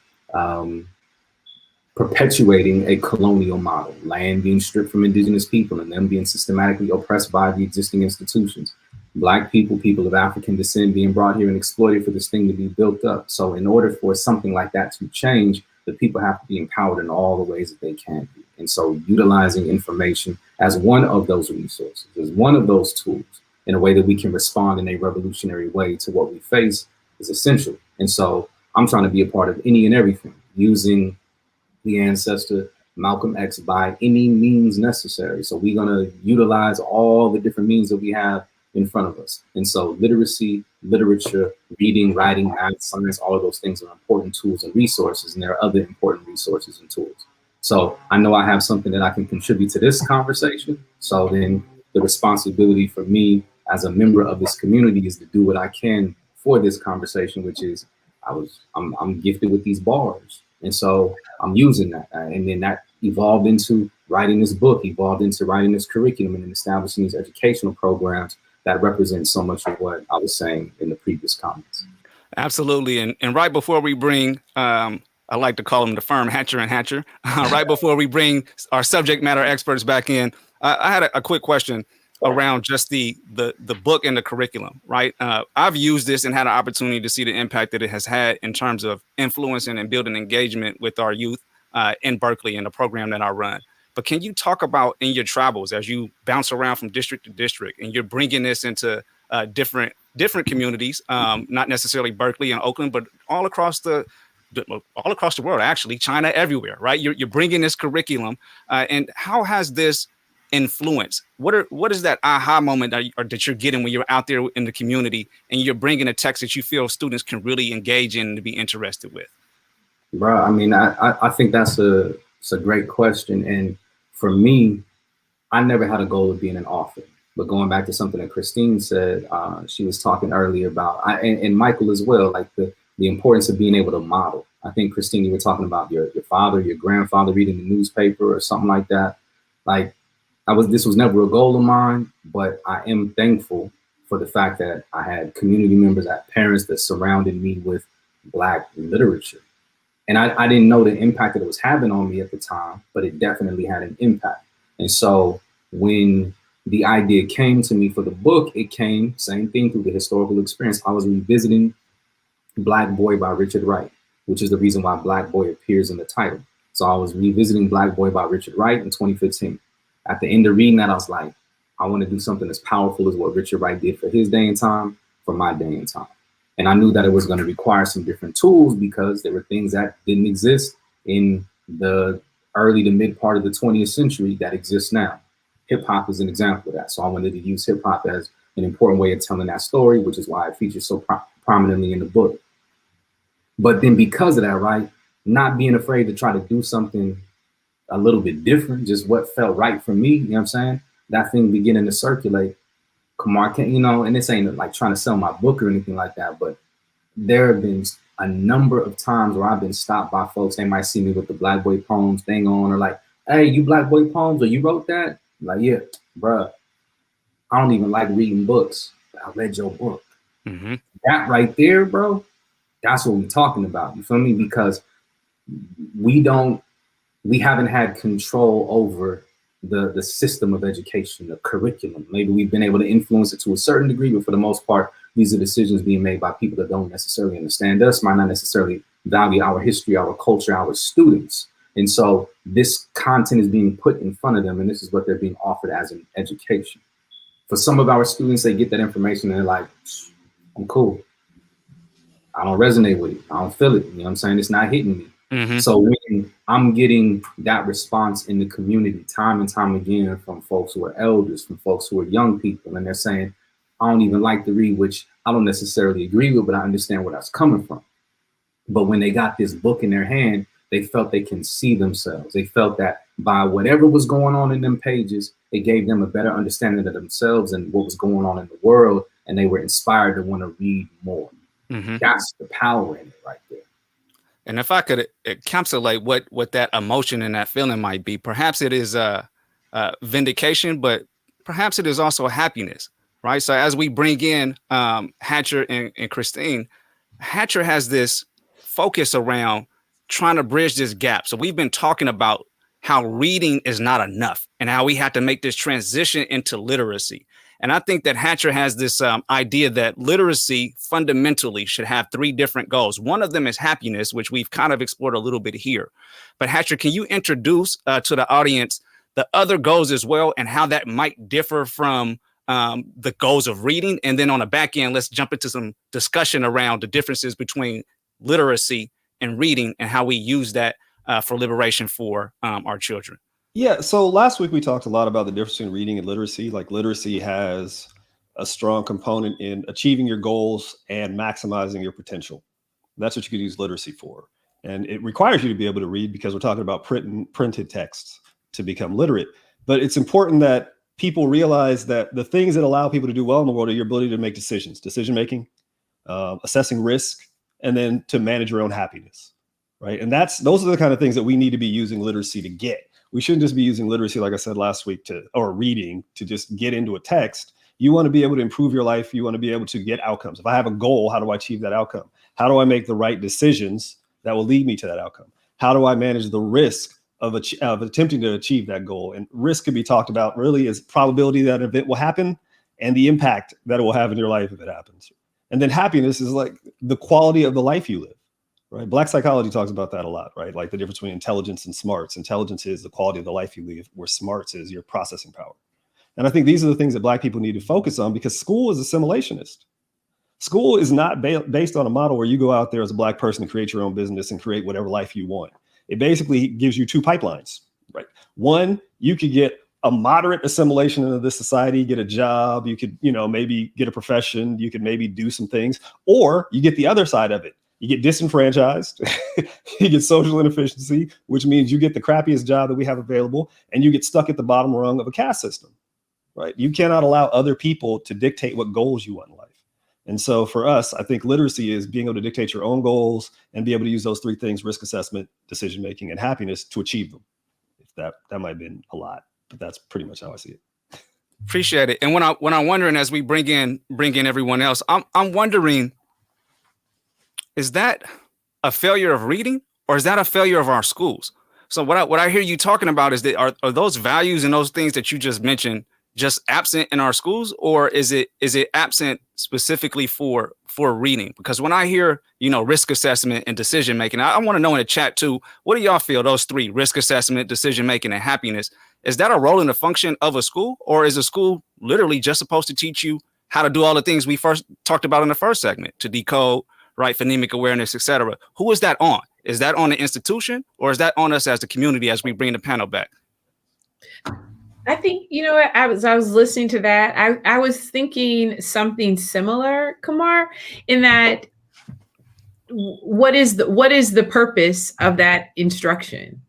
perpetuating a colonial model, land being stripped from indigenous people and them being systematically oppressed by the existing institutions. Black people, people of African descent being brought here and exploited for this thing to be built up. So in order for something like that to change, the people have to be empowered in all the ways that they can be. And so utilizing information as one of those resources, as one of those tools in a way that we can respond in a revolutionary way to what we face is essential. And so I'm trying to be a part of any and everything, using the ancestor Malcolm X by any means necessary. So we're gonna utilize all the different means that we have in front of us. And so literacy, literature, reading, writing, math, science, all of those things are important tools and resources, and there are other important resources and tools. So I know I have something that I can contribute to this conversation. So then the responsibility for me as a member of this community is to do what I can for this conversation, which is I'm gifted with these bars. And so I'm using that. And then that evolved into writing this book, evolved into writing this curriculum and establishing these educational programs that represent so much of what I was saying in the previous comments. Absolutely. And right before we bring, I like to call them the firm Hatcher and Hatcher, right before we bring our subject matter experts back in, I had a quick question. around just the book and the curriculum, right? I've used this and had an opportunity to see the impact that it has had in terms of influencing and building engagement with our youth in Berkeley in the program that I run. But can you talk about in your travels as you bounce around from district to district and you're bringing this into different communities, not necessarily Berkeley and Oakland, but all across the world, actually, China, everywhere, right? You're bringing this curriculum, and how has this influence? What is that aha moment that you're getting when you're out there in the community and you're bringing a text that you feel students can really engage in and be interested with? Bro, I mean, I think that's a great question, and for me, I never had a goal of being an author. But going back to something that Christine said, she was talking earlier about, and Michael as well, like the importance of being able to model. I think, Christine, you were talking about your father, your grandfather reading the newspaper or something like that. Like, this was never a goal of mine, but I am thankful for the fact that I had community members, I had parents that surrounded me with Black literature. And I didn't know the impact that it was having on me at the time, but it definitely had an impact. And so when the idea came to me for the book, it came, same thing, through the historical experience. I was revisiting Black Boy by Richard Wright, which is the reason why Black Boy appears in the title. So I was revisiting Black Boy by Richard Wright in 2015. At the end of reading that, I was like, I want to do something as powerful as what Richard Wright did for his day and time, for my day and time. And I knew that it was going to require some different tools because there were things that didn't exist in the early to mid part of the 20th century that exist now. Hip hop is an example of that. So I wanted to use hip hop as an important way of telling that story, which is why it features so prominently in the book. But then because of that, right, not being afraid to try to do something a little bit different, just what felt right for me, you know what I'm saying? That thing beginning to circulate. Kamar, and this ain't like trying to sell my book or anything like that, but there have been a number of times where I've been stopped by folks. They might see me with the Black Boy Poems thing on, or like, hey, you Black Boy Poems, or you wrote that? Like, yeah, bruh, I don't even like reading books, but I read your book. Mm-hmm. That right there, bro, that's what we're talking about. You feel me? Because we haven't had control over the system of education, the curriculum. Maybe we've been able to influence it to a certain degree, but for the most part, these are decisions being made by people that don't necessarily understand us, might not necessarily value our history, our culture, our students. And so this content is being put in front of them, and this is what they're being offered as an education. For some of our students, they get that information and they're like, I'm cool. I don't resonate with it. I don't feel it. You know what I'm saying? It's not hitting me. Mm-hmm. So when I'm getting that response in the community time and time again from folks who are elders, from folks who are young people, and they're saying, I don't even like to read, which I don't necessarily agree with, but I understand where that's coming from. But when they got this book in their hand, they felt they can see themselves. They felt that by whatever was going on in them pages, it gave them a better understanding of themselves and what was going on in the world. And they were inspired to want to read more. Mm-hmm. That's the power in it right there. And if I could encapsulate what that emotion and that feeling might be, perhaps it is vindication, but perhaps it is also happiness, right? So as we bring in Hatcher and Christine, Hatcher has this focus around trying to bridge this gap. So we've been talking about how reading is not enough and how we have to make this transition into literacy. And I think that Hatcher has this idea that literacy fundamentally should have three different goals. One of them is happiness, which we've kind of explored a little bit here. But Hatcher, can you introduce to the audience the other goals as well and how that might differ from the goals of reading? And then on the back end, let's jump into some discussion around the differences between literacy and reading and how we use that for liberation for our children. Yeah, so last week we talked a lot about the difference between reading and literacy. Like literacy has a strong component in achieving your goals and maximizing your potential. That's what you could use literacy for. And it requires you to be able to read because we're talking about printed texts to become literate. But it's important that people realize that the things that allow people to do well in the world are your ability to make decisions, decision-making, assessing risk, and then to manage your own happiness, right? And those are the kind of things that we need to be using literacy to get. We shouldn't just be using literacy, like I said last week, or reading to just get into a text. You want to be able to improve your life. You want to be able to get outcomes. If I have a goal, how do I achieve that outcome? How do I make the right decisions that will lead me to that outcome? How do I manage the risk of attempting to achieve that goal. And risk can be talked about really as probability that an event will happen and the impact that it will have in your life if it happens. And then happiness is like the quality of the life you live, right? Black psychology talks about that a lot, right? Like the difference between intelligence and smarts. Intelligence is the quality of the life you live, where smarts is your processing power. And I think these are the things that Black people need to focus on, because school is assimilationist. School is not based on a model where you go out there as a Black person and create your own business and create whatever life you want. It basically gives you two pipelines, right? One, you could get a moderate assimilation into this society, get a job, you could, maybe get a profession, you could maybe do some things, or you get the other side of it. You get disenfranchised, you get social inefficiency, which means you get the crappiest job that we have available, and you get stuck at the bottom rung of a caste system, right? You cannot allow other people to dictate what goals you want in life. And so for us, I think literacy is being able to dictate your own goals and be able to use those three things: risk assessment, decision-making, and happiness, to achieve them. If that might have been a lot, but that's pretty much how I see it. Appreciate it. And when I'm wondering, as we bring in everyone else, I'm wondering, is that a failure of reading, or is that a failure of our schools? So what I hear you talking about is that are those values and those things that you just mentioned just absent in our schools, or is it absent specifically for reading? Because when I hear, risk assessment and decision making, I want to know in the chat too, what do y'all feel those three: risk assessment, decision making, and happiness? Is that a role in the function of a school, or is a school literally just supposed to teach you how to do all the things we first talked about in the first segment, to decode, right, phonemic awareness, etc.? Who is that on? Is that on the institution, or is that on us as the community as we bring the panel back? I think, I was listening to that. I was thinking something similar, Kamar, in that what is the purpose of that instruction?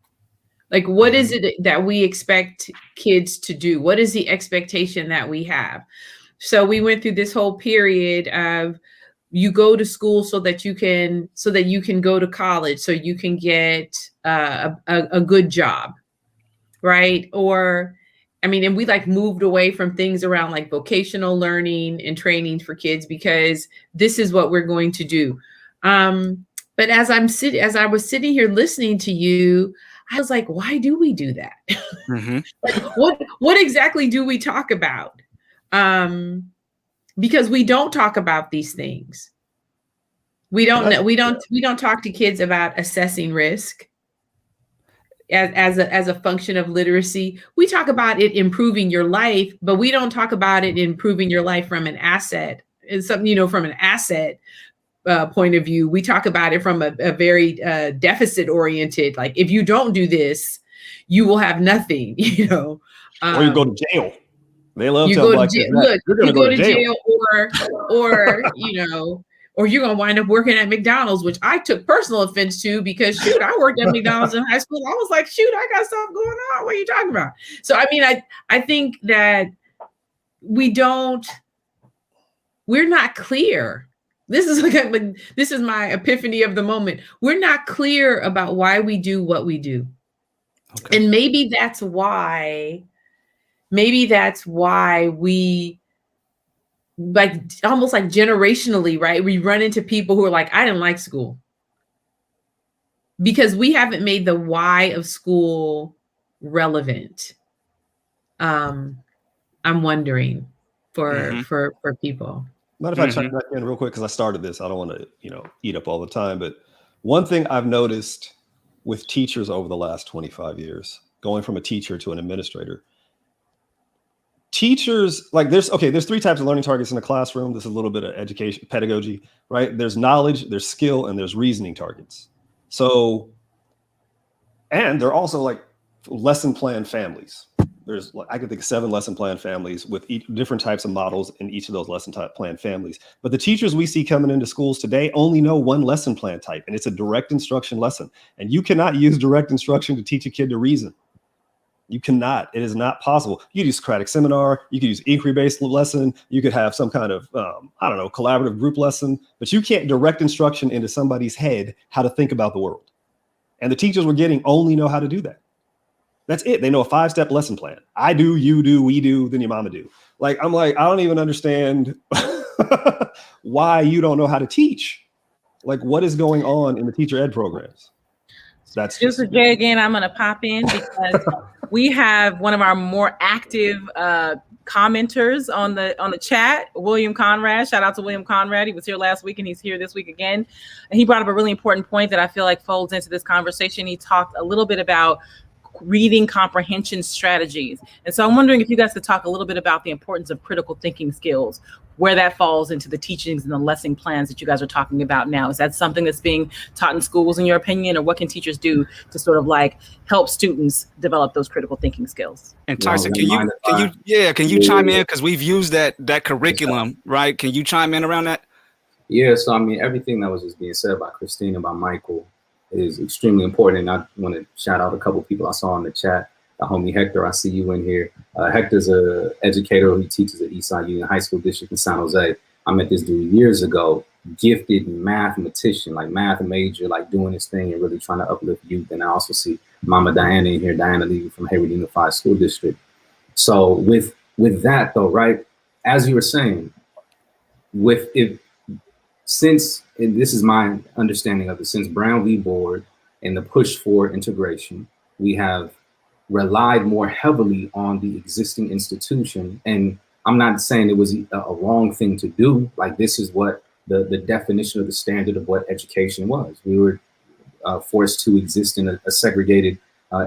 Like, what is it that we expect kids to do? What is the expectation that we have? So we went through this whole period of, you go to school so that you can go to college, so you can get a good job, right? And we moved away from things around like vocational learning and training for kids, because this is what we're going to do. But as I was sitting here listening to you, I was like, why do we do that? Mm-hmm. Like, what exactly do we talk about? Because we don't talk about these things. We don't talk to kids about assessing risk as a function of literacy. We talk about it improving your life, but we don't talk about it improving your life from an asset. It's something, from an asset point of view. We talk about it from a very deficit oriented, like, if you don't do this, you will have nothing, or you go to jail. They love you to go to jail. Look, you're gonna go to jail, or or you're going to wind up working at McDonald's, which I took personal offense to, because shoot, I worked at McDonald's in high school. I was like, shoot, I got stuff going on. What are you talking about? So, I think that we're not clear. This is my epiphany of the moment. We're not clear about why we do what we do. Okay. And maybe that's why we, like, almost like generationally, right? We run into people who are like, I didn't like school, because we haven't made the why of school relevant. I'm wondering for people. Mind if I chime back in real quick, because I started this. I don't want to, eat up all the time. But one thing I've noticed with teachers over the last 25 years, going from a teacher to an administrator, teachers, like, there's three types of learning targets in the classroom. This is a little bit of education pedagogy, right? There's knowledge, there's skill, and there's reasoning targets. So, and they're also like lesson plan families. I can think of 7 lesson plan families with different types of models in each of those lesson plan families. But the teachers we see coming into schools today only know one lesson plan type, and it's a direct instruction lesson. And you cannot use direct instruction to teach a kid to reason. You cannot. It is not possible. You could use Socratic seminar. You could use inquiry-based lesson. You could have some kind of, collaborative group lesson. But you can't direct instruction into somebody's head how to think about the world. And the teachers we're getting only know how to do that. That's it. They know a 5-step lesson plan. I do, you do, we do, then your mama do. Like, I'm like, I don't even understand why you don't know how to teach. Like, what is going on in the teacher ed programs? That's just for Jay again. I'm going to pop in because we have one of our more active commenters on the chat, William Conrad. Shout out to William Conrad. He was here last week and he's here this week again. And he brought up a really important point that I feel like folds into this conversation. He talked a little bit about reading comprehension strategies. And so I'm wondering if you guys could talk a little bit about the importance of critical thinking skills, where that falls into the teachings and the lesson plans that you guys are talking about now. Is that something that's being taught in schools, in your opinion, or what can teachers do to sort of like help students develop those critical thinking skills? And Tyson, can you chime in? Because we've used that curriculum, right? Can you chime in around that? Yeah, so I mean, everything that was just being said by Christina, by Michael, is extremely important. And I want to shout out a couple of people I saw in the chat. The homie Hector, I see you in here. Hector's an educator who teaches at Eastside Union High School District in San Jose. I met this dude years ago, gifted mathematician, like math major, like doing his thing and really trying to uplift youth. And I also see Mama Diana in here, Diana Levy from Hayward Unified School District. So with that though, right, as you were saying, and this is my understanding of it, since Brown v. Board and the push for integration, we have relied more heavily on the existing institution. And I'm not saying it was a wrong thing to do. Like, this is what the definition of the standard of what education was. We were forced to exist in a segregated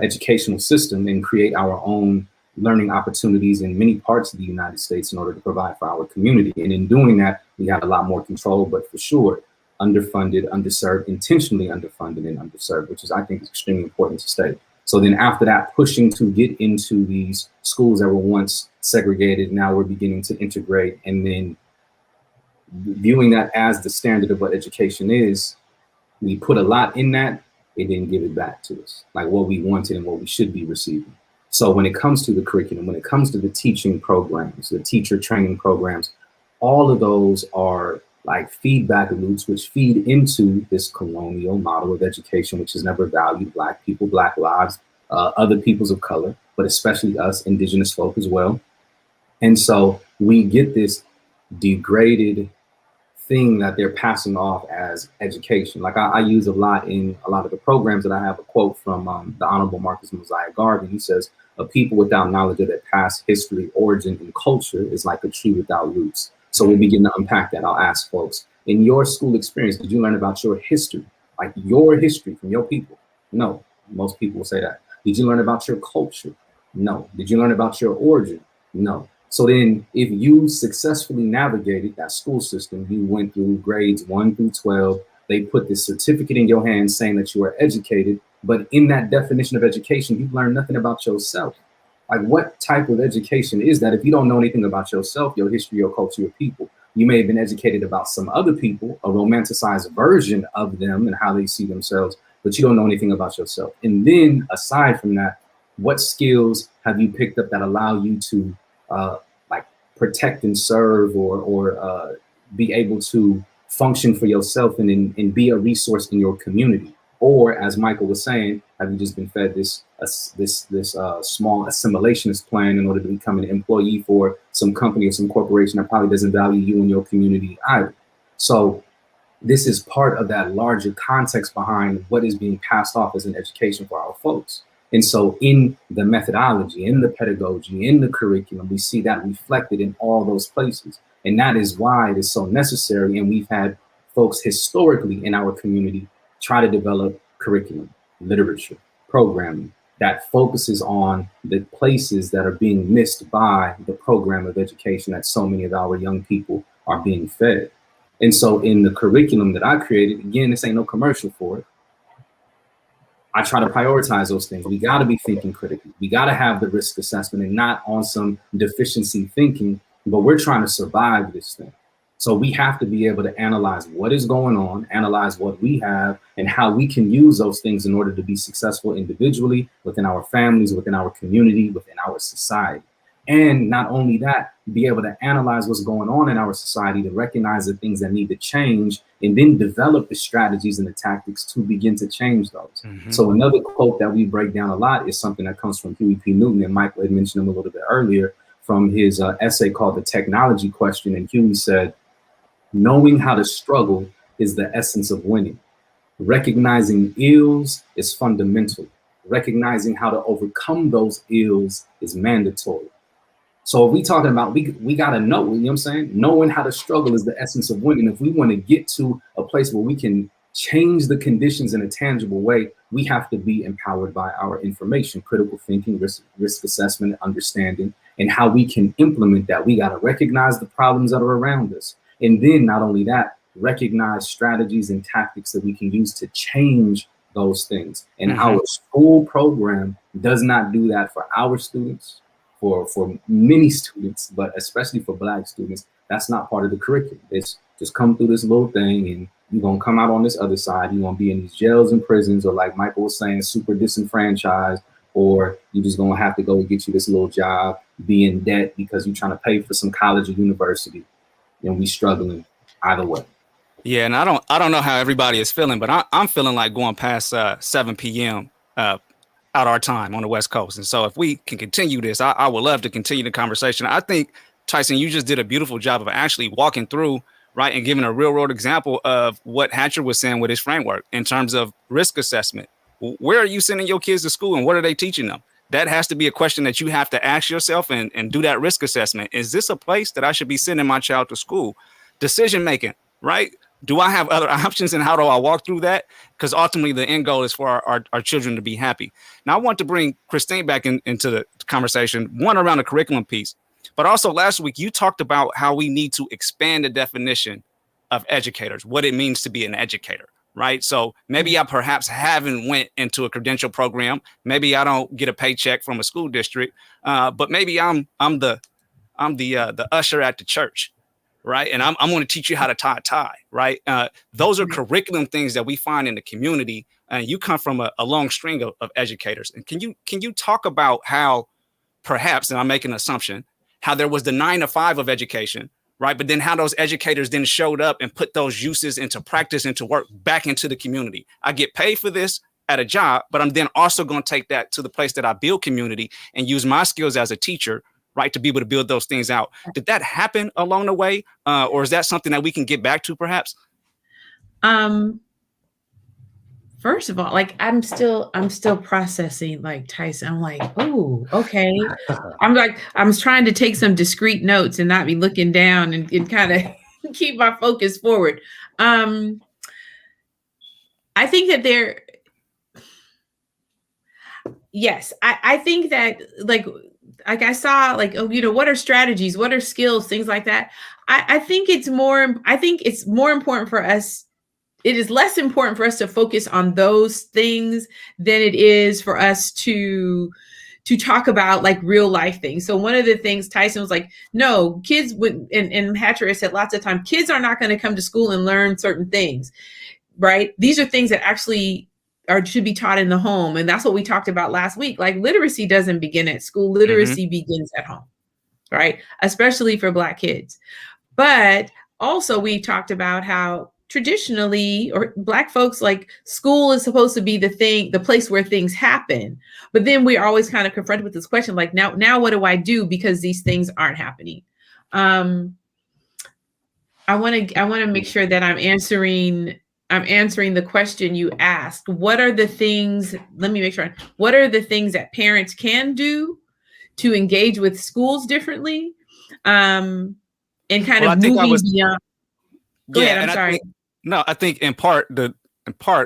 educational system and create our own learning opportunities in many parts of the United States in order to provide for our community. And in doing that, we had a lot more control, but for sure, underfunded, underserved, intentionally underfunded and underserved, which is, I think, is extremely important to state. So then after that, pushing to get into these schools that were once segregated, now we're beginning to integrate, and then viewing that as the standard of what education is, we put a lot in that, it didn't give it back to us, like what we wanted and what we should be receiving. So when it comes to the curriculum, when it comes to the teaching programs, the teacher training programs, all of those are like feedback loops which feed into this colonial model of education, which has never valued Black people, Black lives, other peoples of color, but especially us, Indigenous folk as well. And so we get this degraded thing that they're passing off as education. Like I use a lot in a lot of the programs that I have a quote from the Honorable Marcus Mosiah Garvey. He says, "A people without knowledge of their past history, origin, and culture is like a tree without roots." So we'll begin to unpack that. I'll ask folks, in your school experience, did you learn about your history? Like your history from your people? No, most people will say that. Did you learn about your culture? No. Did you learn about your origin? No. So then if you successfully navigated that school system, you went through grades 1 through 12, they put this certificate in your hand saying that you are educated, but in that definition of education, you've learned nothing about yourself. Like, what type of education is that if you don't know anything about yourself, your history, your culture, your people? You may have been educated about some other people, a romanticized version of them and how they see themselves, but you don't know anything about yourself. And then aside from that, what skills have you picked up that allow you to like protect and serve or be able to function for yourself and be a resource in your community? Or, as Michael was saying, have you just been fed this small assimilationist plan in order to become an employee for some company or some corporation that probably doesn't value you and your community either? So this is part of that larger context behind what is being passed off as an education for our folks. And so in the methodology, in the pedagogy, in the curriculum, we see that reflected in all those places. And that is why it is so necessary. And we've had folks historically in our community try to develop curriculum, literature, programming that focuses on the places that are being missed by the program of education that so many of our young people are being fed. And so in the curriculum that I created, again, this ain't no commercial for it, I try to prioritize those things. We got to be thinking critically. We got to have the risk assessment and not on some deficiency thinking, but we're trying to survive this thing. So we have to be able to analyze what is going on, analyze what we have, and how we can use those things in order to be successful individually, within our families, within our community, within our society. And not only that, be able to analyze what's going on in our society, to recognize the things that need to change, and then develop the strategies and the tactics to begin to change those. Mm-hmm. So another quote that we break down a lot is something that comes from Huey P. Newton, and Michael had mentioned him a little bit earlier, from his essay called The Technology Question. And Huey said, "Knowing how to struggle is the essence of winning." Recognizing ills is fundamental. Recognizing how to overcome those ills is mandatory. So if we talking about, we got to know, you know what I'm saying? Knowing how to struggle is the essence of winning. If we want to get to a place where we can change the conditions in a tangible way, we have to be empowered by our information, critical thinking, risk assessment, understanding, and how we can implement that. We got to recognize the problems that are around us. And then not only that, recognize strategies and tactics that we can use to change those things. And our school program does not do that for our students, for many students, but especially for Black students. That's not part of the curriculum. It's just come through this little thing and you're going to come out on this other side. You're going to be in these jails and prisons, or like Michael was saying, super disenfranchised, or you're just going to have to go and get you this little job, be in debt because you're trying to pay for some college or university, and we struggling either way. Yeah, and I don't know how everybody is feeling, but I'm feeling like going past 7 p.m. Out our time on the West Coast. And so if we can continue this, I would love to continue the conversation. I think, Tyson, you just did a beautiful job of actually walking through, right, and giving a real world example of what Hatcher was saying with his framework in terms of risk assessment. Where are you sending your kids to school and what are they teaching them? That has to be a question that you have to ask yourself and do that risk assessment. Is this a place that I should be sending my child to school? Decision making, right? Do I have other options, and how do I walk through that? Because ultimately the end goal is for our children to be happy. Now I want to bring Christine back into the conversation, one around the curriculum piece, but also last week you talked about how we need to expand the definition of educators, what it means to be an educator, right? So maybe I perhaps haven't went into a credential program. Maybe I don't get a paycheck from a school district, but maybe I'm the usher at the church. Right. And I'm going to teach you how to tie a tie. Right. Those are curriculum things that we find in the community. And you come from a long string of educators. And can you talk about how perhaps, and I'm making an assumption, how there was the 9 to 5 of education, right? But then how those educators then showed up and put those uses into practice, into work, back into the community. I get paid for this at a job, but I'm then also going to take that to the place that I build community and use my skills as a teacher, right, to be able to build those things out. Did that happen along the way? Or is that something that we can get back to perhaps? First of all, like I'm still processing, like, Tyson. I'm like, oh, okay. I'm trying to take some discrete notes and not be looking down and kind of keep my focus forward. I think that yes, I think that like I saw, like, oh, what are strategies? What are skills? Things like that. I think it's more important for us. It is less important for us to focus on those things than it is for us to talk about like real life things. So one of the things Tyson was like, no, kids would, and Hatcher has said lots of times, kids are not going to come to school and learn certain things, right? These are things that actually should be taught in the home. And that's what we talked about last week. Like, literacy doesn't begin at school. Literacy begins at home, right? Especially for Black kids. But also we talked about how traditionally, or Black folks, like, school is supposed to be the place where things happen. But then we're always kind of confronted with this question, like, now what do I do? Because these things aren't happening. I want to make sure that I'm answering the question you asked. What are the things, let me make sure, what are the things that parents can do to engage with schools differently? And kind of moving beyond. Go ahead, I'm sorry. I think in part,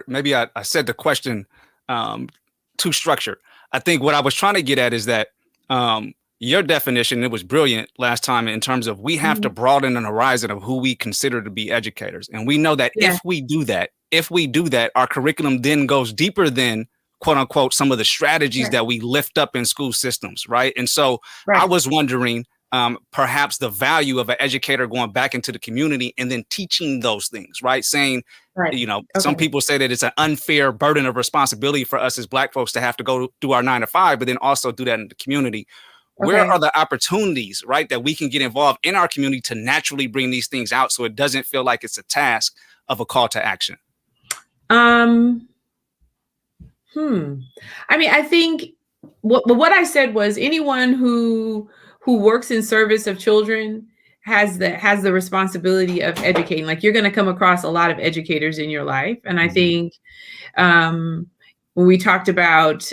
maybe I said the question too structured. I think what I was trying to get at is that your definition, it was brilliant last time in terms of we have to broaden the horizon of who we consider to be educators. And we know that if we do that, our curriculum then goes deeper than, quote unquote, some of the strategies that we lift up in school systems. Right. And so I was wondering, perhaps the value of an educator going back into the community and then teaching those things, right? Saying, some people say that it's an unfair burden of responsibility for us as Black folks to have to go do our 9 to 5, but then also do that in the community. Where are the opportunities, right, that we can get involved in our community to naturally bring these things out so it doesn't feel like it's a task of a call to action? I mean, I think what I said was anyone who works in service of children has the responsibility of educating. Like, you're going to come across a lot of educators in your life. And I think when we talked about,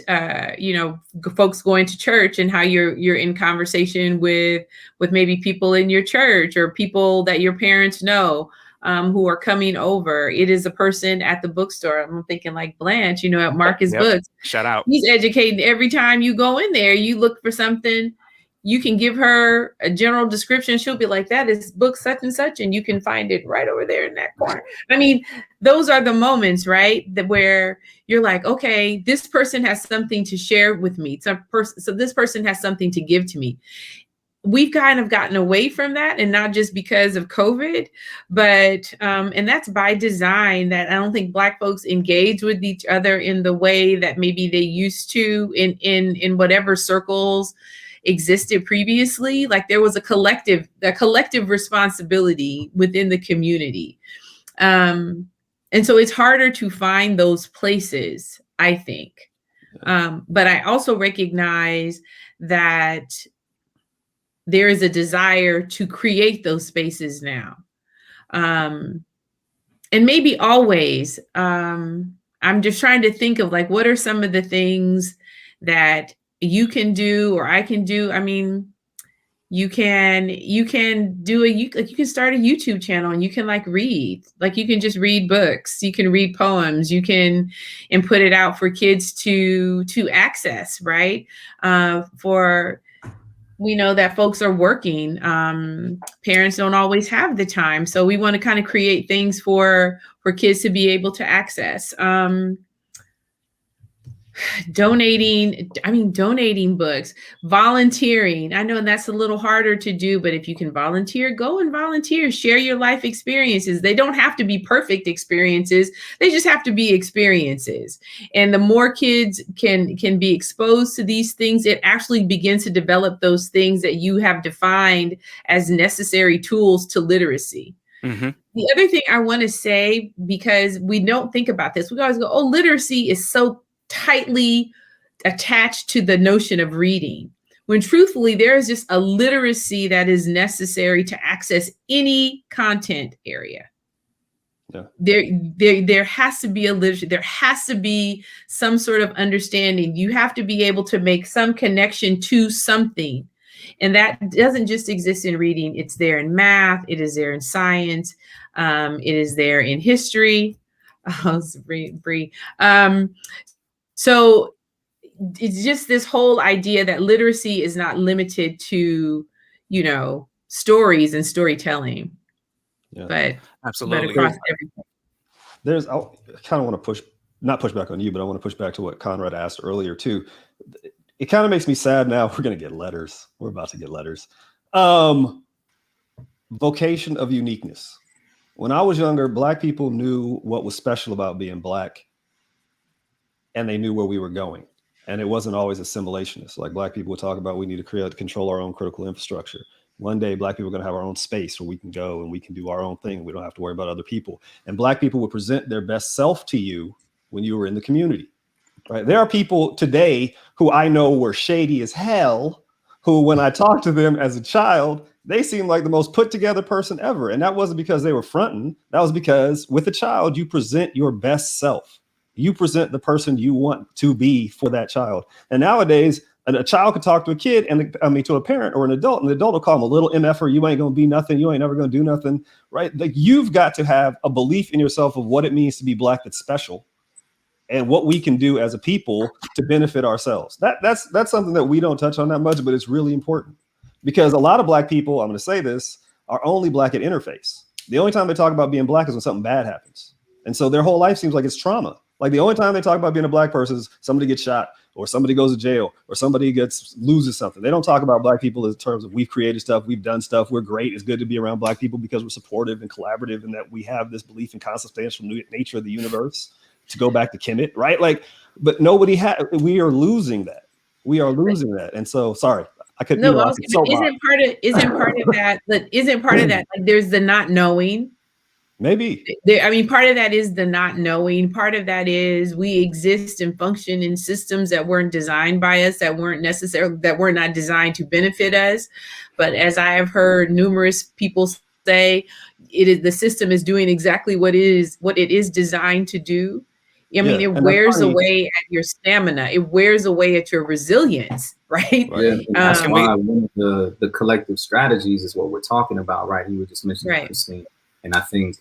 folks going to church and how you're in conversation with maybe people in your church or people that your parents know, who are coming over. It is a person at the bookstore. I'm thinking like Blanche, at Marcus Books. Shout out. He's educating every time you go in there. You look for something. You can give her a general description. She'll be like, that is book such and such. And you can find it right over there in that corner. I mean, those are the moments, right? Where you're like, okay, this person has something to share with me. So this person has something to give to me. We've kind of gotten away from that, and not just because of COVID, but, and that's by design, that I don't think Black folks engage with each other in the way that maybe they used to in whatever circles existed previously. Like, there was a collective responsibility within the community. And so it's harder to find those places, I think. But I also recognize that there is a desire to create those spaces now. And maybe always, I'm just trying to think of like, what are some of the things that you can do or I can do? I mean, you can do you can start a YouTube channel and you can read, you can just read books, you can read poems, and put it out for kids to access, right? We know that folks are working. Parents don't always have the time. So we want to kind of create things for kids to be able to access. Donating books, volunteering. I know that's a little harder to do, but if you can volunteer, go and volunteer, share your life experiences. They don't have to be perfect experiences. They just have to be experiences. And the more kids can be exposed to these things, it actually begins to develop those things that you have defined as necessary tools to literacy. Mm-hmm. The other thing I want to say, because we don't think about this, we always go, oh, literacy is so tightly attached to the notion of reading, when truthfully there is just a literacy that is necessary to access any content area. Yeah. There has to be a literacy. There has to be some sort of understanding. You have to be able to make some connection to something. And that doesn't just exist in reading. It's there in math. It is there in science. It is there in history. So it's just this whole idea that literacy is not limited to, stories and storytelling, but absolutely across everything. I kind of want to not push back on you, but I want to push back to what Conrad asked earlier too. It kind of makes me sad now. We're going to get letters. We're about to get letters. Vocation of uniqueness. When I was younger, Black people knew what was special about being Black, and they knew where we were going. And it wasn't always assimilationist. Like, Black people would talk about, we need to control our own critical infrastructure. One day, Black people are going to have our own space where we can go and we can do our own thing. We don't have to worry about other people. And Black people would present their best self to you when you were in the community, right? There are people today who I know were shady as hell, who, when I talked to them as a child, they seemed like the most put together person ever. And that wasn't because they were fronting. That was because with a child, you present your best self. You present the person you want to be for that child. And nowadays, a child could talk to a kid to a parent or an adult, and the adult will call them a little MFer. You ain't going to be nothing. You ain't never going to do nothing, right? Like, you've got to have a belief in yourself of what it means to be Black that's special and what we can do as a people to benefit ourselves. That's something that we don't touch on that much, but it's really important, because a lot of Black people, I'm going to say this, are only Black at interface. The only time they talk about being Black is when something bad happens. And so their whole life seems like it's trauma. Like, the only time they talk about being a Black person is somebody gets shot or somebody goes to jail or somebody loses something. They don't talk about Black people in terms of, we've created stuff, we've done stuff, we're great. It's good to be around Black people because we're supportive and collaborative, and that we have this belief in consubstantial nature of the universe, to go back to Kemet, right? Like, but we are losing that. We are losing that. And so, sorry, I couldn't. No, isn't part of that, like, there's the not knowing, Maybe. I mean, part of that is the not knowing. Part of that is we exist and function in systems that weren't designed by us, that were not designed to benefit us. But as I have heard numerous people say, the system is doing exactly what it is designed to do. I mean, it wears away at your stamina. It wears away at your resilience, right? Yeah, that's why one of the collective strategies is what we're talking about, right? You were just mentioning, Christine, and I think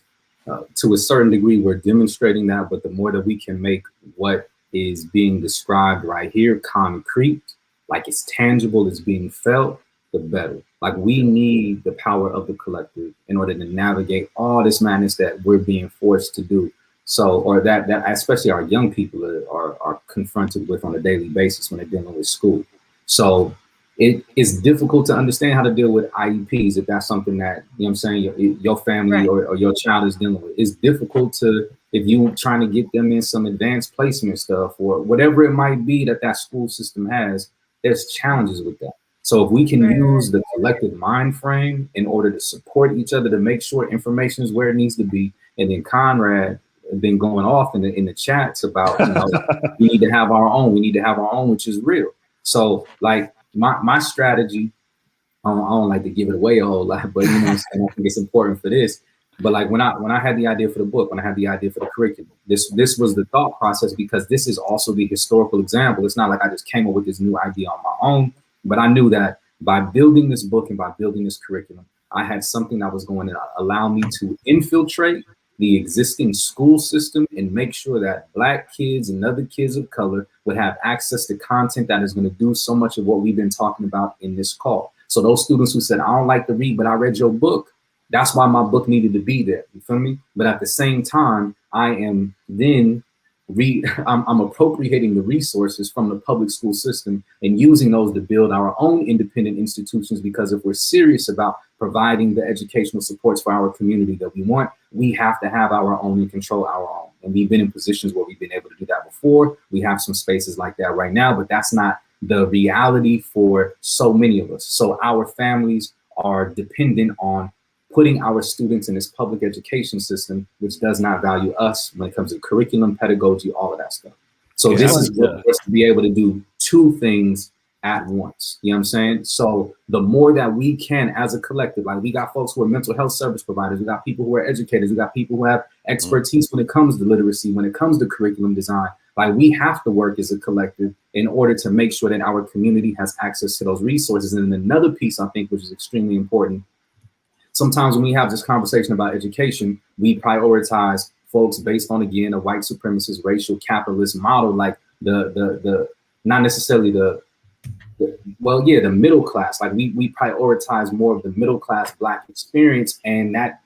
to a certain degree we're demonstrating that. But the more that we can make what is being described right here concrete, like it's tangible, it's being felt, the better. Like we need the power of the collective in order to navigate all this madness that we're being forced to do. So, or that especially our young people are confronted with on a daily basis when they're dealing with school. So it is difficult to understand how to deal with IEPs if that's something that, you know what I'm saying, your family or your child is dealing with. It's difficult if you're trying to get them in some advanced placement stuff or whatever it might be that school system has, there's challenges with that. So if we can use the collective mind frame in order to support each other, to make sure information is where it needs to be, and then Conrad been going off in the chats about, we need to have our own, which is real. So like my strategy, I don't like to give it away a whole lot, but I think it's important for this. But like when I had the idea for the book, when I had the idea for the curriculum, this was the thought process, because this is also the historical example. It's not like I just came up with this new idea on my own, but I knew that by building this book and by building this curriculum, I had something that was going to allow me to infiltrate the existing school system and make sure that Black kids and other kids of color would have access to content that is going to do so much of what we've been talking about in this call. So those students who said, I don't like to read, but I read your book, that's why my book needed to be there. You feel me? But at the same time, I am then I'm appropriating the resources from the public school system and using those to build our own independent institutions, because if we're serious about providing the educational supports for our community that we want, we have to have our own and control our own. And we've been in positions where we've been able to do that before. We have some spaces like that right now, but that's not the reality for so many of us. So our families are dependent on putting our students in this public education system, which does not value us when it comes to curriculum, pedagogy, all of that stuff. So this is what us to be able to do two things at once. You know what I'm saying? So the more that we can as a collective, like we got folks who are mental health service providers, we got people who are educators, we got people who have expertise when it comes to literacy, when it comes to curriculum design. Like we have to work as a collective in order to make sure that our community has access to those resources. And then another piece I think, which is extremely important, sometimes when we have this conversation about education, we prioritize folks based on, again, a white supremacist, racial capitalist model, like the not necessarily the middle class. Like we prioritize more of the middle class Black experience, and that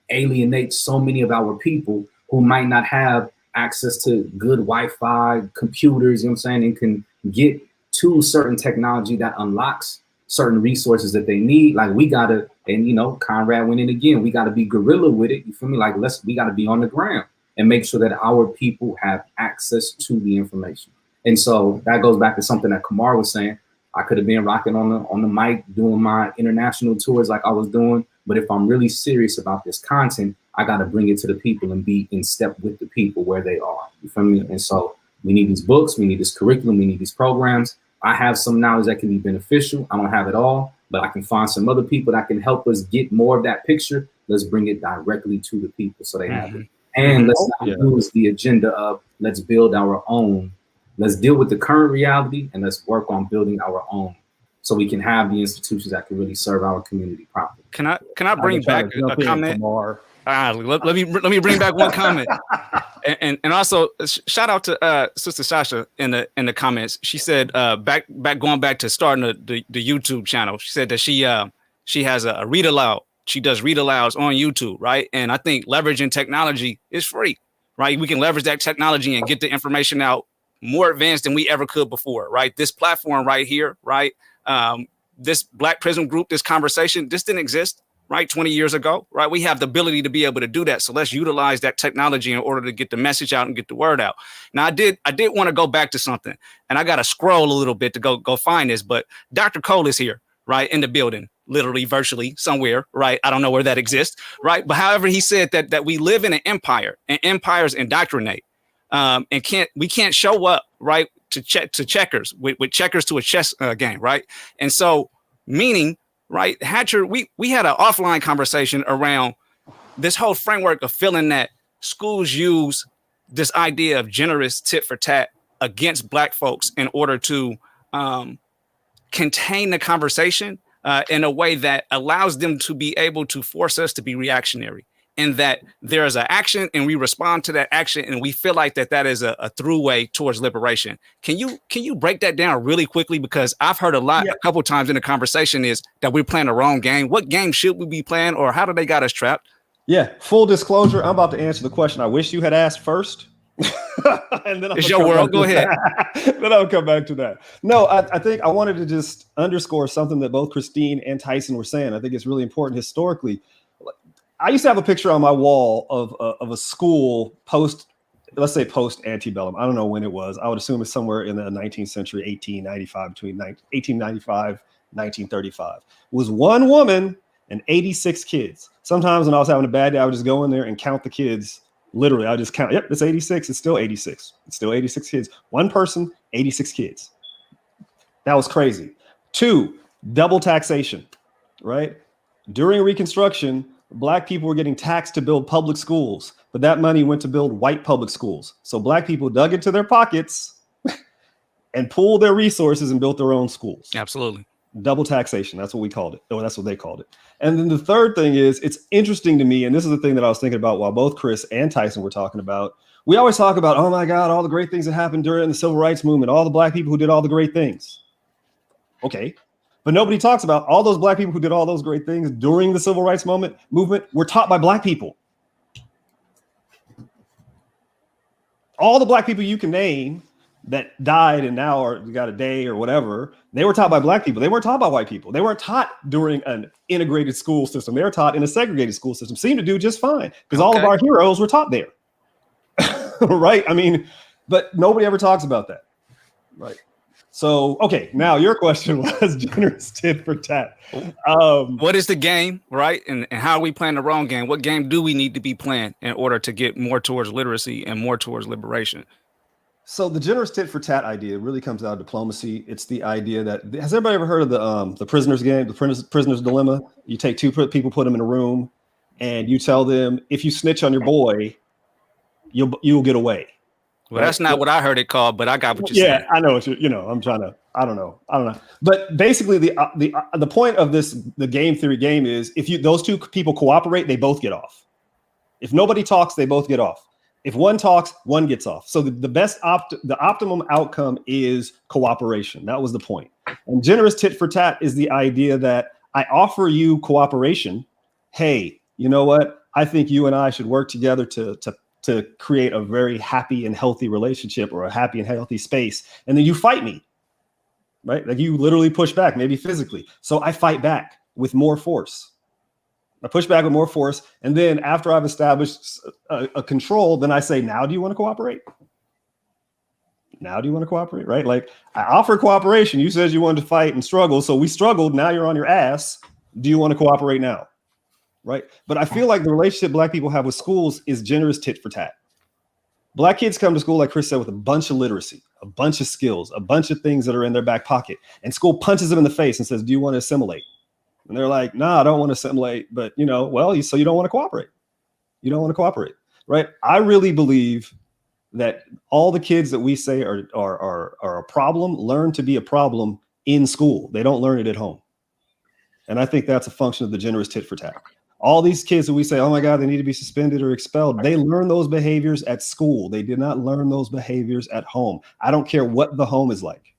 alienates so many of our people who might not have access to good Wi-Fi, computers, you know what I'm saying, and can get to certain technology that unlocks certain resources that they need. Like we gotta, and Conrad went in again, we gotta be guerrilla with it. You feel me? Like we gotta be on the ground and make sure that our people have access to the information. And so that goes back to something that Kamar was saying. I could have been rocking on the mic, doing my international tours like I was doing. But if I'm really serious about this content, I got to bring it to the people and be in step with the people where they are. You feel me? And so we need these books, we need this curriculum, we need these programs. I have some knowledge that can be beneficial. I don't have it all, but I can find some other people that can help us get more of that picture. Let's bring it directly to the people so they have it. And let's not use the agenda of let's build our own. Let's deal with the current reality and let's work on building our own, so we can have the institutions that can really serve our community properly. Can I bring back a comment? Let me bring back one comment. And also shout out to Sister Sasha in the comments. She said going back to starting the YouTube channel. She said that she has a read aloud. She does read alouds on YouTube, right? And I think leveraging technology is free, right? We can leverage that technology and get the information out more advanced than we ever could before, right? This platform right here, right? This Black Prism Group, this conversation, this didn't exist, right? 20 years ago, right? We have the ability to be able to do that. So let's utilize that technology in order to get the message out and get the word out. Now, I did want to go back to something, and I got to scroll a little bit to go find this, but Dr. Cole is here, right? In the building. literally, virtually, somewhere, right? I don't know where that exists, right? But however, he said that we live in an empire, and empires indoctrinate, and we can't show up, right, to checkers with checkers to a chess game, right? And so, meaning, right, Hatcher, we had an offline conversation around this whole framework of feeling that schools use this idea of generous tit for tat against Black folks in order to contain the conversation in a way that allows them to be able to force us to be reactionary, and that there is an action and we respond to that action, and we feel like that is a throughway towards liberation. Can you break that down really quickly? Because I've heard a couple times in the conversation is that we're playing the wrong game. What game should we be playing, or how do they got us trapped? Yeah, full disclosure, I'm about to answer the question I wish you had asked first. And then it's your world. Go ahead. Then I'll come back to that. No, I think I wanted to just underscore something that both Christine and Tyson were saying. I think it's really important historically. I used to have a picture on my wall of a school let's say post antebellum. I don't know when it was. I would assume it's somewhere in the 19th century, 1895, between 1895, 1935. It was one woman and 86 kids. Sometimes when I was having a bad day, I would just go in there and count the kids. Literally, I just count. Yep, it's 86. It's still 86. It's still 86 kids. One person, 86 kids. That was crazy. 2, double taxation, right? During Reconstruction, Black people were getting taxed to build public schools, but that money went to build white public schools. So Black people dug into their pockets and pooled their resources and built their own schools. Absolutely. Double taxation. That's what we called it. Or that's what they called it. And then the third thing is, it's interesting to me, and this is the thing that I was thinking about while both Chris and Tyson were talking about. We always talk about, oh my God, all the great things that happened during the civil rights movement, all the Black people who did all the great things. Okay. But nobody talks about all those Black people who did all those great things during the civil rights movement were taught by Black people. All the Black people you can name that died and now are got a day or whatever, they were taught by Black people. They weren't taught by white people. They weren't taught during an integrated school system. They were taught in a segregated school system. Seemed to do just fine because all of our heroes were taught there. Right? I mean, but nobody ever talks about that. Right. So, okay, now your question was generous tit for tat. What is the game, right? And how are we playing the wrong game? What game do we need to be playing in order to get more towards literacy and more towards liberation? So the generous tit for tat idea really comes out of diplomacy. It's the idea that, has everybody ever heard of the prisoner's game, the prisoner's dilemma? You take two people, put them in a room, and you tell them, if you snitch on your boy, you'll get away. Well, right? That's not what I heard it called, but I got what you're saying. Yeah, I know what I'm trying to, I don't know. But basically the point of the game theory game is, if those two people cooperate, they both get off. If nobody talks, they both get off. If one talks, one gets off. So the optimum outcome is cooperation. That was the point. And generous tit for tat is the idea that I offer you cooperation. Hey, you know what? I think you and I should work together to create a very happy and healthy relationship, or a happy and healthy space. And then you fight me, right? Like you literally push back, maybe physically. So I fight back with more force. I push back with more force. And then after I've established a control, then I say, now do you want to cooperate? Now do you want to cooperate, right? Like I offer cooperation. You said you wanted to fight and struggle. So we struggled. Now you're on your ass. Do you want to cooperate now? Right. But I feel like the relationship Black people have with schools is generous tit for tat. Black kids come to school, like Chris said, with a bunch of literacy, a bunch of skills, a bunch of things that are in their back pocket. And school punches them in the face and says, do you want to assimilate? And they're like, nah, I don't want to assimilate. But, so you don't want to cooperate. You don't want to cooperate. Right. I really believe that all the kids that we say are a problem learn to be a problem in school. They don't learn it at home. And I think that's a function of the generous tit for tat. All these kids that we say, oh my God, they need to be suspended or expelled, they learn those behaviors at school. They did not learn those behaviors at home. I don't care what the home is like.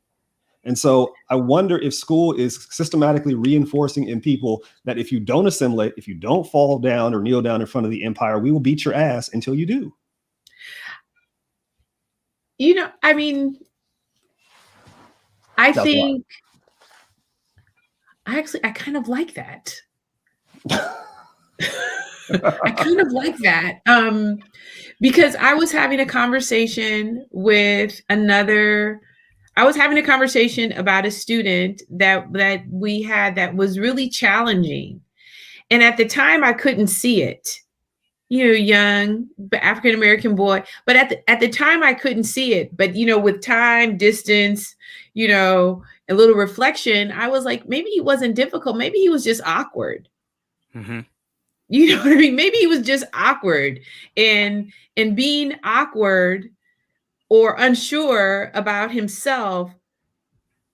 And so I wonder if school is systematically reinforcing in people that if you don't assimilate, if you don't fall down or kneel down in front of the empire, we will beat your ass until you do. I kind of like that. I kind of like that because I was having a conversation with another I was having a conversation about a student that we had that was really challenging. And at the time I couldn't see it. You know, young African-American boy, but at the time I couldn't see it. But, you know, with time, distance, you know, a little reflection, I was like, maybe he wasn't difficult. Maybe he was just awkward. Mm-hmm. You know what I mean? Maybe he was just awkward, and being awkward or unsure about himself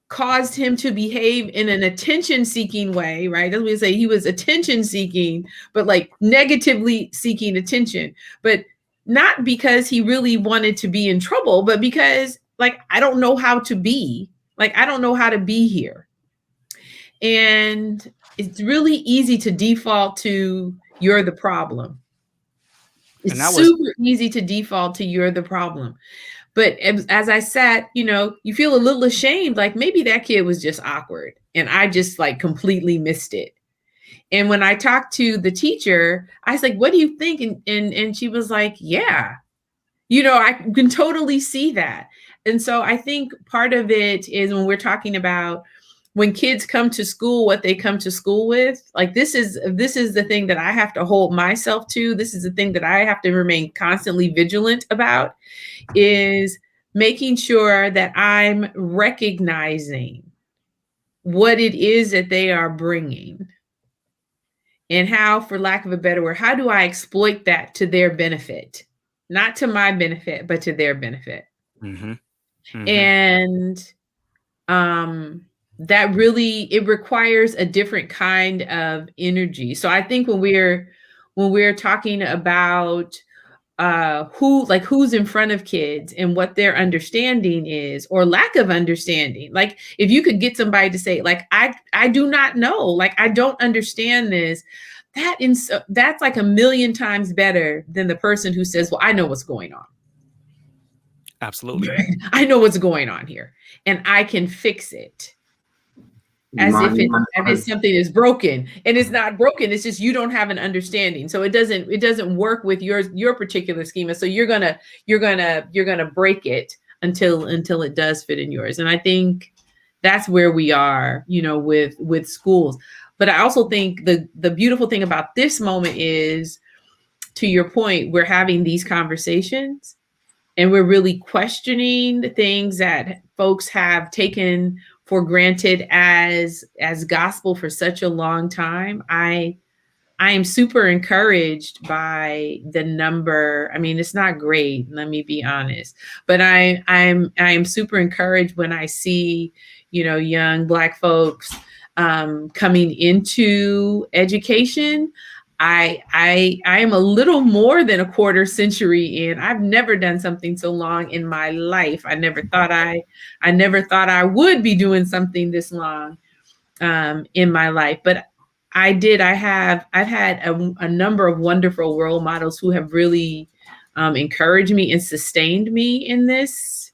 caused him to behave in an attention-seeking way, right? That's what we say. He was attention-seeking, but like negatively seeking attention, but not because he really wanted to be in trouble, but because like, I don't know how to be, like, I don't know how to be here. And it's really easy to default to you're the problem. It's super easy to default to you're the problem. But as I sat, you know, you feel a little ashamed, like maybe that kid was just awkward and I just like completely missed it. And when I talked to the teacher, I was like, what do you think? And she was like, yeah, you know, I can totally see that. And so I think part of it is when we're talking about when kids come to school, what they come to school with, like this is the thing that I have to hold myself to. This is the thing that I have to remain constantly vigilant about, is making sure that I'm recognizing what it is that they are bringing and how, for lack of a better word, how do I exploit that to their benefit? Not to my benefit, but to their benefit. Mm-hmm. Mm-hmm. And that really, it requires a different kind of energy. So I think when we're talking about who's in front of kids and what their understanding is or lack of understanding, like if you could get somebody to say, like, I do not know, like, I don't understand this, that's like a million times better than the person who says, well, I know what's going on. Absolutely. I know what's going on here and I can fix it. As if something is broken, and it's not broken. It's just you don't have an understanding, so it doesn't work with your particular schema. So you're gonna break it until it does fit in yours. And I think that's where we are, you know, with schools. But I also think the beautiful thing about this moment is, to your point, we're having these conversations, and we're really questioning the things that folks have taken for granted as gospel for such a long time. I am super encouraged by the number. I mean, it's not great, let me be honest, but I am super encouraged when I see, you know, young Black folks coming into education. I am a little more than a quarter century in. I've never done something so long in my life. I never thought I would be doing something this long in my life, but I did. I've had a number of wonderful role models who have really encouraged me and sustained me in this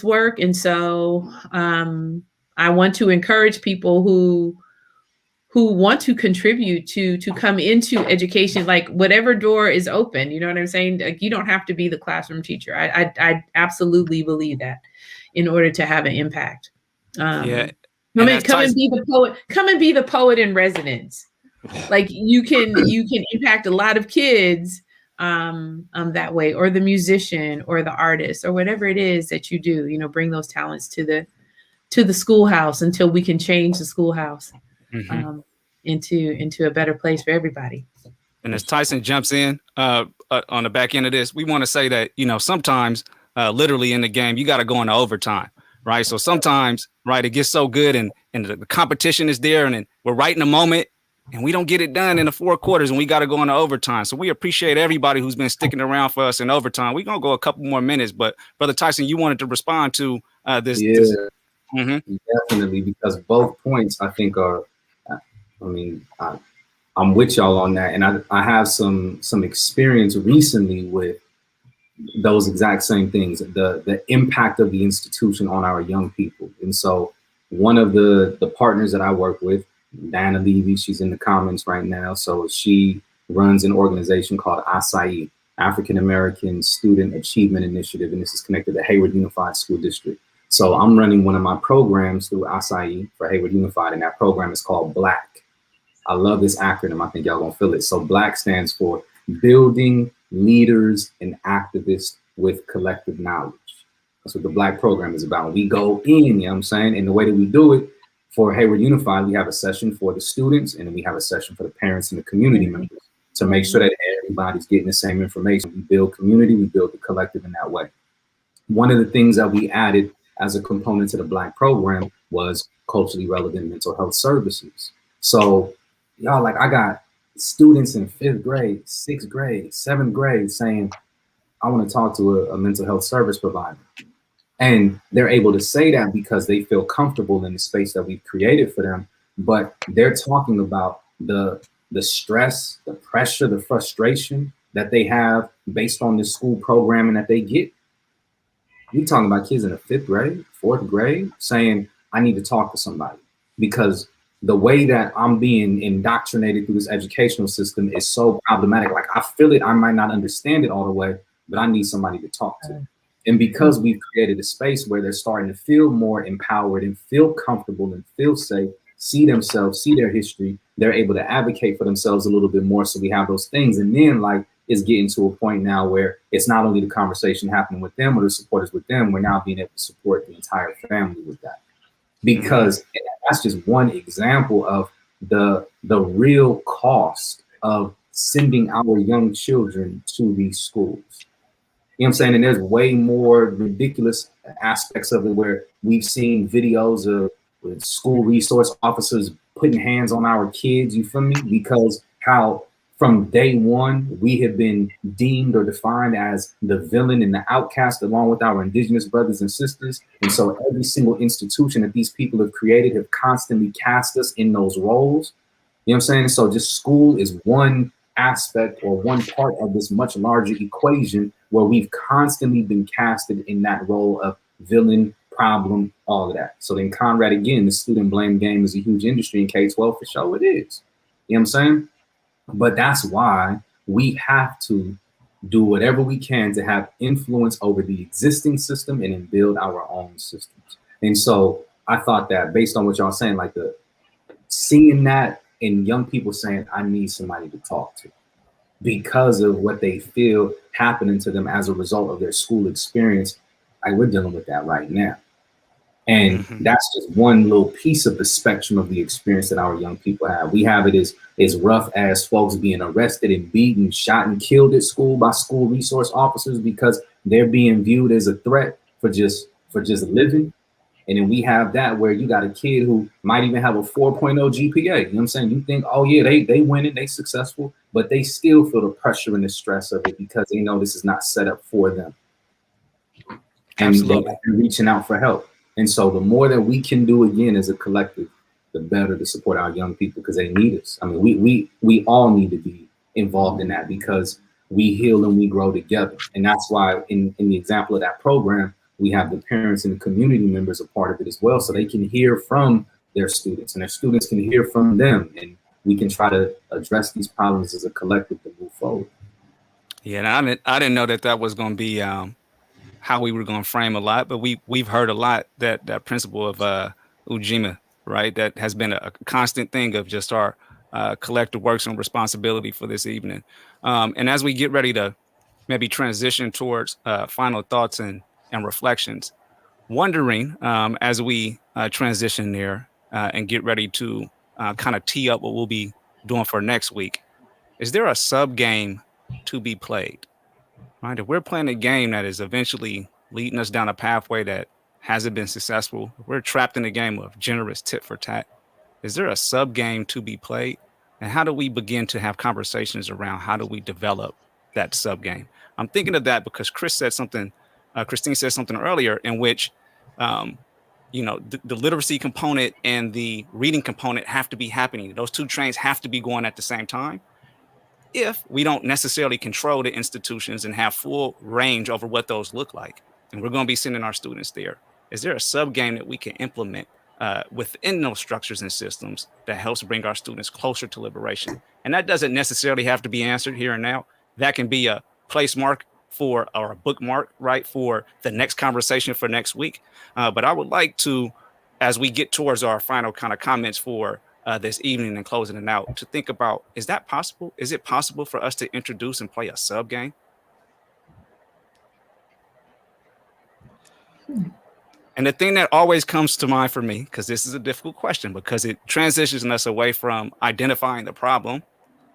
work. And so I want to encourage people who want to contribute to come into education, like whatever door is open, you know what I'm saying? Like, you don't have to be the classroom teacher. I absolutely believe that in order to have an impact. Come and be the poet. Come and be the poet in residence. Like you can impact a lot of kids that way, or the musician or the artist or whatever it is that you do, you know, bring those talents to the schoolhouse until we can change the schoolhouse. Mm-hmm. Into a better place for everybody. And as Tyson jumps in on the back end of this, we want to say that, you know, sometimes literally in the game, you got to go into overtime, right? So sometimes, right, it gets so good and the competition is there and we're right in the moment and we don't get it done in the 4 quarters and we got to go into overtime. So we appreciate everybody who's been sticking around for us in overtime. We're going to go a couple more minutes, but Brother Tyson, you wanted to respond to this. Yeah, this. Mm-hmm. Definitely, because both points I think are, I mean, I'm with y'all on that. And I have some experience recently with those exact same things, the impact of the institution on our young people. And so one of the partners that I work with, Dana Levy, she's in the comments right now. So she runs an organization called ASAI, African American Student Achievement Initiative. And this is connected to Hayward Unified School District. So I'm running one of my programs through Acai for Hayward Unified, and that program is called Black. I love this acronym. I think y'all gonna feel it. So Black stands for Building Leaders and Activists with Collective Knowledge. That's what the Black program is about. We go in, you know what I'm saying? And the way that we do it for Hayward Unified, we have a session for the students, and then we have a session for the parents and the community members to make sure that everybody's getting the same information. We build community, we build the collective in that way. One of the things that we added as a component to the Black program was culturally relevant mental health services. So y'all, like, I got students in 5th grade, 6th grade, 7th grade saying, I want to talk to a mental health service provider. And they're able to say that because they feel comfortable in the space that we've created for them. But they're talking about the stress, the pressure, the frustration that they have based on the school programming that they get. You're talking about kids in the 5th grade, 4th grade saying, I need to talk to somebody because the way that I'm being indoctrinated through this educational system is so problematic. Like, I feel it, I might not understand it all the way, but I need somebody to talk to. And because we've created a space where they're starting to feel more empowered and feel comfortable and feel safe, see themselves, see their history, they're able to advocate for themselves a little bit more. So we have those things. And then, like, it's getting to a point now where it's not only the conversation happening with them or the supporters with them, we're now being able to support the entire family with that. Because that's just one example of the real cost of sending our young children to these schools. You know what I'm saying? And there's way more ridiculous aspects of it where we've seen videos of school resource officers putting hands on our kids, you feel me? Because how from day one, we have been deemed or defined as the villain and the outcast along with our indigenous brothers and sisters. And so every single institution that these people have created have constantly cast us in those roles. You know what I'm saying? So just school is one aspect or one part of this much larger equation where we've constantly been casted in that role of villain, problem, all of that. So then Conrad, again, the student blame game is a huge industry in K-12 for sure it is. You know what I'm saying? But that's why we have to do whatever we can to have influence over the existing system and then build our own systems. And so I thought that based on what y'all saying, like seeing that in young people saying, I need somebody to talk to because of what they feel happening to them as a result of their school experience. Like, we're dealing with that right now. And that's just one little piece of the spectrum of the experience that our young people have. We have it as rough as folks being arrested and beaten, shot and killed at school by school resource officers because they're being viewed as a threat for just living. And then we have that where you got a kid who might even have a 4.0 GPA. You know what I'm saying? You think, oh yeah, they winning, they successful, but they still feel the pressure and the stress of it because they know this is not set up for them. And they're reaching out for help. And so the more that we can do again as a collective, the better to support our young people because they need us. I mean, we all need to be involved in that because we heal and we grow together. And that's why in the example of that program, we have the parents and the community members a part of it as well. So they can hear from their students and their students can hear from them. And we can try to address these problems as a collective to move forward. Yeah, and I didn't know that was going to be how we were going to frame a lot, but we've heard a lot that principle of Ujima, right? That has been a constant thing of just our collective works and responsibility for this evening. And as we get ready to maybe transition towards final thoughts and reflections, wondering as we transition there and get ready to kind of tee up what we'll be doing for next week, is there a sub game to be played? Right, if we're playing a game that is eventually leading us down a pathway that hasn't been successful, if we're trapped in a game of generous tit for tat, is there a sub game to be played? And how do we begin to have conversations around how do we develop that sub game? I'm thinking of that because Christine said something earlier in which, the literacy component and the reading component have to be happening. Those two trains have to be going at the same time. If we don't necessarily control the institutions and have full range over what those look like, and we're going to be sending our students there, is there a sub game that we can implement within those structures and systems that helps bring our students closer to liberation? And that doesn't necessarily have to be answered here and now. That can be a place mark for, or a bookmark, right, for the next conversation for next week. But I would like to, as we get towards our final kind of comments for this evening and closing it out, to think about, is that possible? Is it possible for us to introduce and play a sub game? And the thing that always comes to mind for me, because this is a difficult question, because it transitions us away from identifying the problem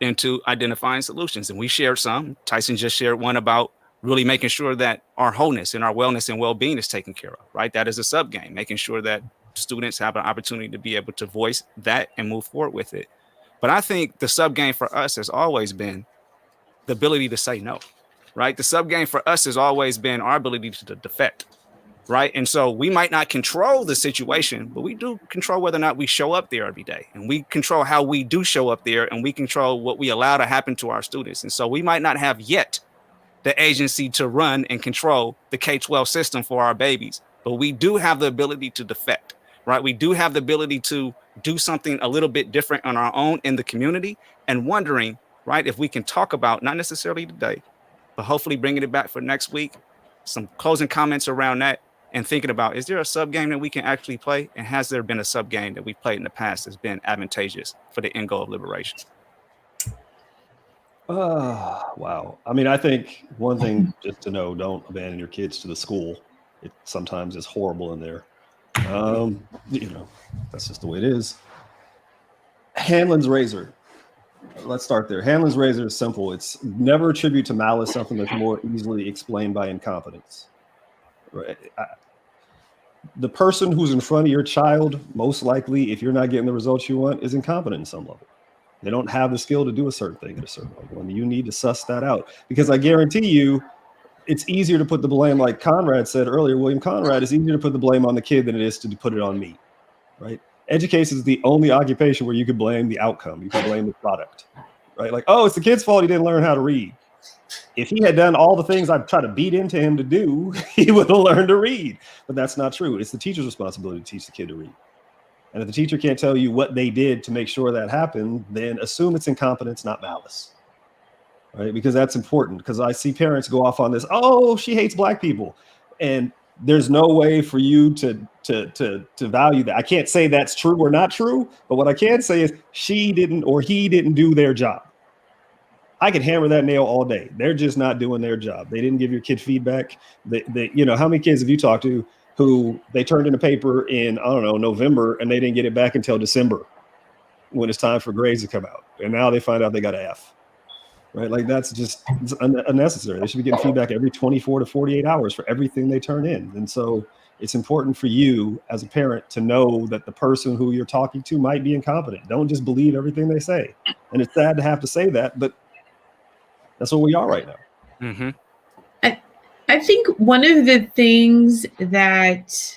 into identifying solutions. And we shared some. Tyson just shared one about really making sure that our wholeness and our wellness and well-being is taken care of, right? That is a sub game, making sure that students have an opportunity to be able to voice that and move forward with it. But I think the sub game for us has always been the ability to say no, right? The sub game for us has always been our ability to defect, right? And so we might not control the situation, but we do control whether or not we show up there every day. And we control how we do show up there, and we control what we allow to happen to our students. And so we might not have yet the agency to run and control the K-12 system for our babies, but we do have the ability to defect, right? We do have the ability to do something a little bit different on our own in the community, and wondering, right, if we can talk about, not necessarily today, but hopefully bringing it back for next week, some closing comments around that, and thinking about, is there a sub game that we can actually play? And has there been a sub game that we played in the past that's been advantageous for the end goal of liberation? Wow. I mean, I think one thing just to know, don't abandon your kids to the school. It sometimes is horrible in there. You know, that's just the way it is. Hanlon's razor. Let's start there. Hanlon's razor is simple. It's never attribute to malice something that's more easily explained by incompetence. Right. The person who's in front of your child, most likely, if you're not getting the results you want, is incompetent in some level. They don't have the skill to do a certain thing at a certain level, and you need to suss that out. Because I guarantee you, it's easier to put the blame, like Conrad said earlier, William Conrad, it's easier to put the blame on the kid than it is to put it on me, right? Education is the only occupation where you could blame the outcome. You can blame the product, right? Like, oh, it's the kid's fault he didn't learn how to read. If he had done all the things I've tried to beat into him to do, he would have learned to read. But that's not true. It's the teacher's responsibility to teach the kid to read. And if the teacher can't tell you what they did to make sure that happened, then assume it's incompetence, not malice. Right? Because that's important. Because I see parents go off on this, oh, she hates Black people. And there's no way for you to value that. I can't say that's true or not true, but what I can say is she didn't or he didn't do their job. I could hammer that nail all day. They're just not doing their job. They didn't give your kid feedback. They you know, how many kids have you talked to who they turned in a paper in, I don't know, November, and they didn't get it back until December when it's time for grades to come out. And now they find out they got an F, right? Like that's just unnecessary. They should be getting feedback every 24 to 48 hours for everything they turn in. And so it's important for you as a parent to know that the person who you're talking to might be incompetent. Don't just believe everything they say. And it's sad to have to say that, but that's what we are right now. Mm-hmm. I think one of the things that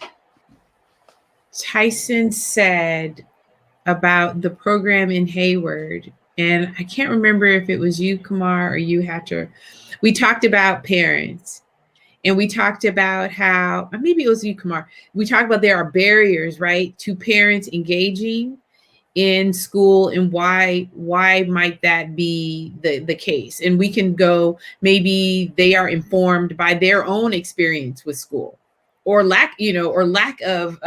Tyson said about the program in Hayward, and I can't remember if it was you, Kamar, or you, Hatcher, we talked about parents, and we talked about how, maybe it was you, Kamar, we talked about there are barriers, right, to parents engaging in school, and why might that be the case? And we can go, maybe they are informed by their own experience with school, or lack of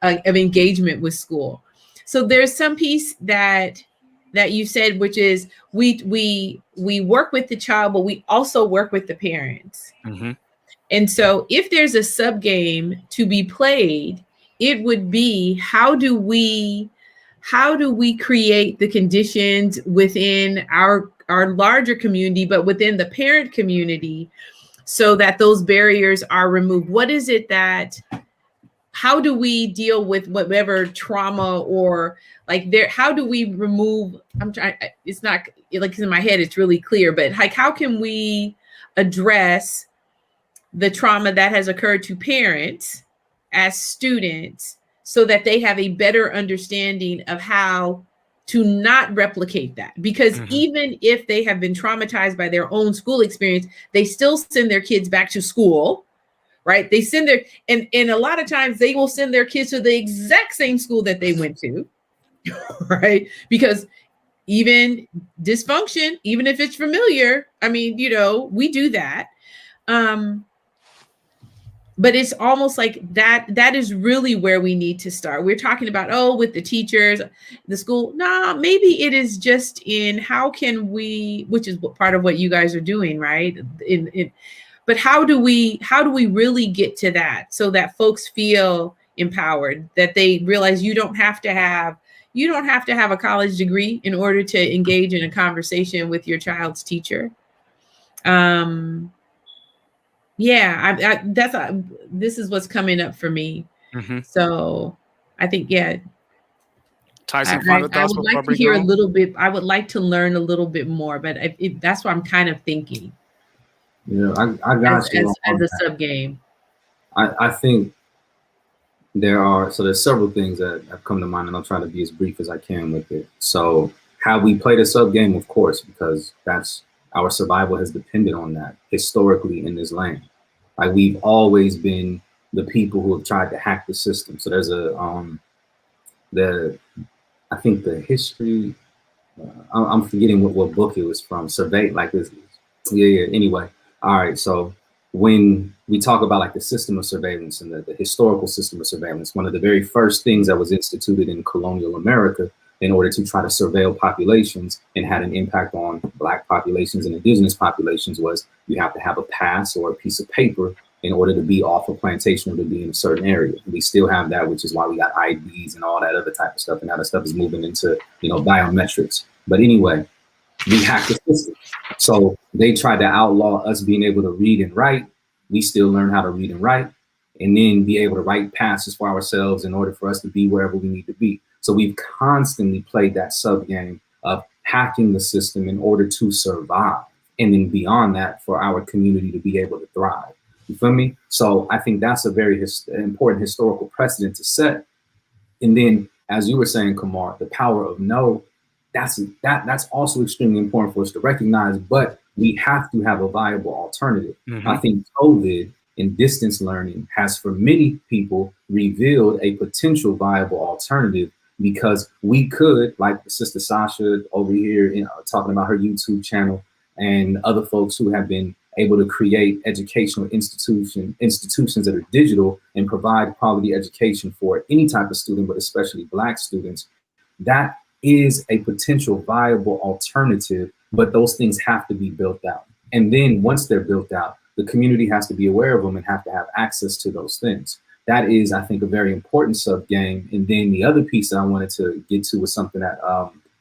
engagement with school. So there's some piece that you said, which is we work with the child, but we also work with the parents. Mm-hmm. And so if there's a sub game to be played, it would be, how do we create the conditions within our larger community, but within the parent community, so that those barriers are removed? What is it how do we deal with whatever trauma or how do we remove, it's not like in my head, it's really clear, but like, how can we address the trauma that has occurred to parents as students, so that they have a better understanding of how to not replicate that? Because even if they have been traumatized by their own school experience, they still send their kids back to school, right? They send and a lot of times they will send their kids to the exact same school that they went to, right? Because even dysfunction, even if it's familiar. I mean, you know, we do that. But it's almost like that is really where we need to start. We're talking about, oh, with the teachers, the school. Nah, maybe it is just in how can we, which is part of what you guys are doing, right? But how do we really get to that so that folks feel empowered, that they realize you don't have to have a college degree in order to engage in a conversation with your child's teacher. Yeah, this is what's coming up for me. Mm-hmm. So I think, yeah, Tyson, I would like to hear a go? little bit. I would like to learn a little bit more, but that's what I'm kind of thinking. Yeah, I got you. As a sub game. I think there's several things that have come to mind, and I'll try to be as brief as I can with it. So how we played a sub game, of course, because that's our survival has depended on that historically in this land. Like, we've always been the people who have tried to hack the system. So there's I think the history, I'm forgetting what book it was from. Yeah. Anyway, all right. So when we talk about like the system of surveillance and the historical system of surveillance, one of the very first things that was instituted in colonial America in order to try to surveil populations and had an impact on Black populations and indigenous populations was you have to have a pass or a piece of paper in order to be off a plantation or to be in a certain area. We still have that, which is why we got IDs and all that other type of stuff. And now that stuff is moving into, biometrics. But anyway, we hacked the system. So they tried to outlaw us being able to read and write. We still learn how to read and write, and then be able to write passes for ourselves in order for us to be wherever we need to be. So we've constantly played that sub game of hacking the system in order to survive. And then beyond that, for our community to be able to thrive. You feel me? So I think that's a very important historical precedent to set. And then, as you were saying, Kamar, the power of no, that's also extremely important for us to recognize, but we have to have a viable alternative. Mm-hmm. I think COVID and distance learning has, for many people, revealed a potential viable alternative, because we could, like Sister Sasha over here, talking about her YouTube channel, and other folks who have been able to create educational institutions that are digital and provide quality education for any type of student, but especially Black students. That is a potential viable alternative, but those things have to be built out. And then once they're built out, the community has to be aware of them and have to have access to those things. That is, I think, a very important sub game. And then the other piece that I wanted to get to was something that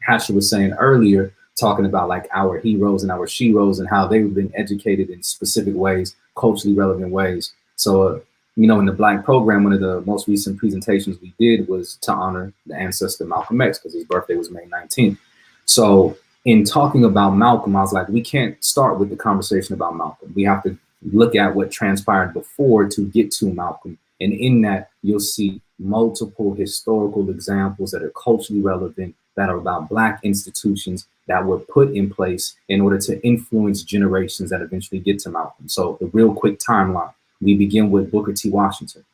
Hatcher was saying earlier, talking about like our heroes and our sheroes and how they've been educated in specific ways, culturally relevant ways. So, in the Black program, one of the most recent presentations we did was to honor the ancestor Malcolm X, because his birthday was May 19th. So in talking about Malcolm, I was like, we can't start with the conversation about Malcolm. We have to look at what transpired before to get to Malcolm. And in that, you'll see multiple historical examples that are culturally relevant, that are about Black institutions that were put in place in order to influence generations that eventually get to Malcolm. So the real quick timeline, we begin with Booker T. Washington.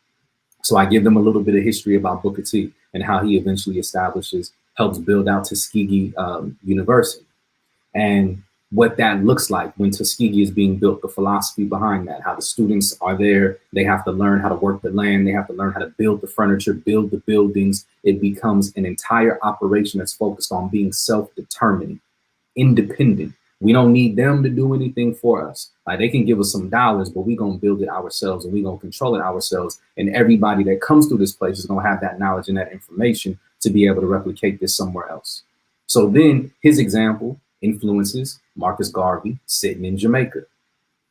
So I give them a little bit of history about Booker T and how he eventually helps build out Tuskegee University. And what that looks like when Tuskegee is being built, the philosophy behind that, how the students are there, they have to learn how to work the land, they have to learn how to build the furniture, build the buildings. It becomes an entire operation that's focused on being self-determining, independent. We don't need them to do anything for us. Like, they can give us some dollars, but we're going to build it ourselves and we're going to control it ourselves. And everybody that comes through this place is going to have that knowledge and that information to be able to replicate this somewhere else. So then his example influences Marcus Garvey sitting in Jamaica.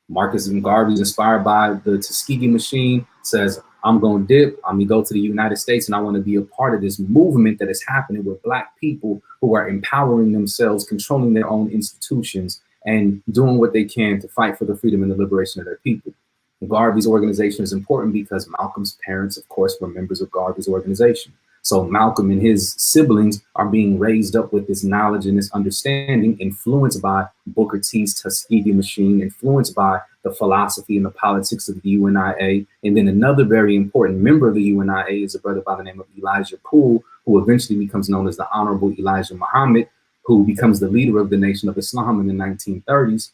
Marcus Garvey is inspired by the Tuskegee machine, says, I'm going to dip, I'm going to go to the United States, and I want to be a part of this movement that is happening with Black people who are empowering themselves, controlling their own institutions, and doing what they can to fight for the freedom and the liberation of their people. Garvey's organization is important because Malcolm's parents, of course, were members of Garvey's organization. So Malcolm and his siblings are being raised up with this knowledge and this understanding, influenced by Booker T's Tuskegee machine, influenced by the philosophy and the politics of the UNIA. And then another very important member of the UNIA is a brother by the name of Elijah Poole, who eventually becomes known as the Honorable Elijah Muhammad, who becomes the leader of the Nation of Islam in the 1930s.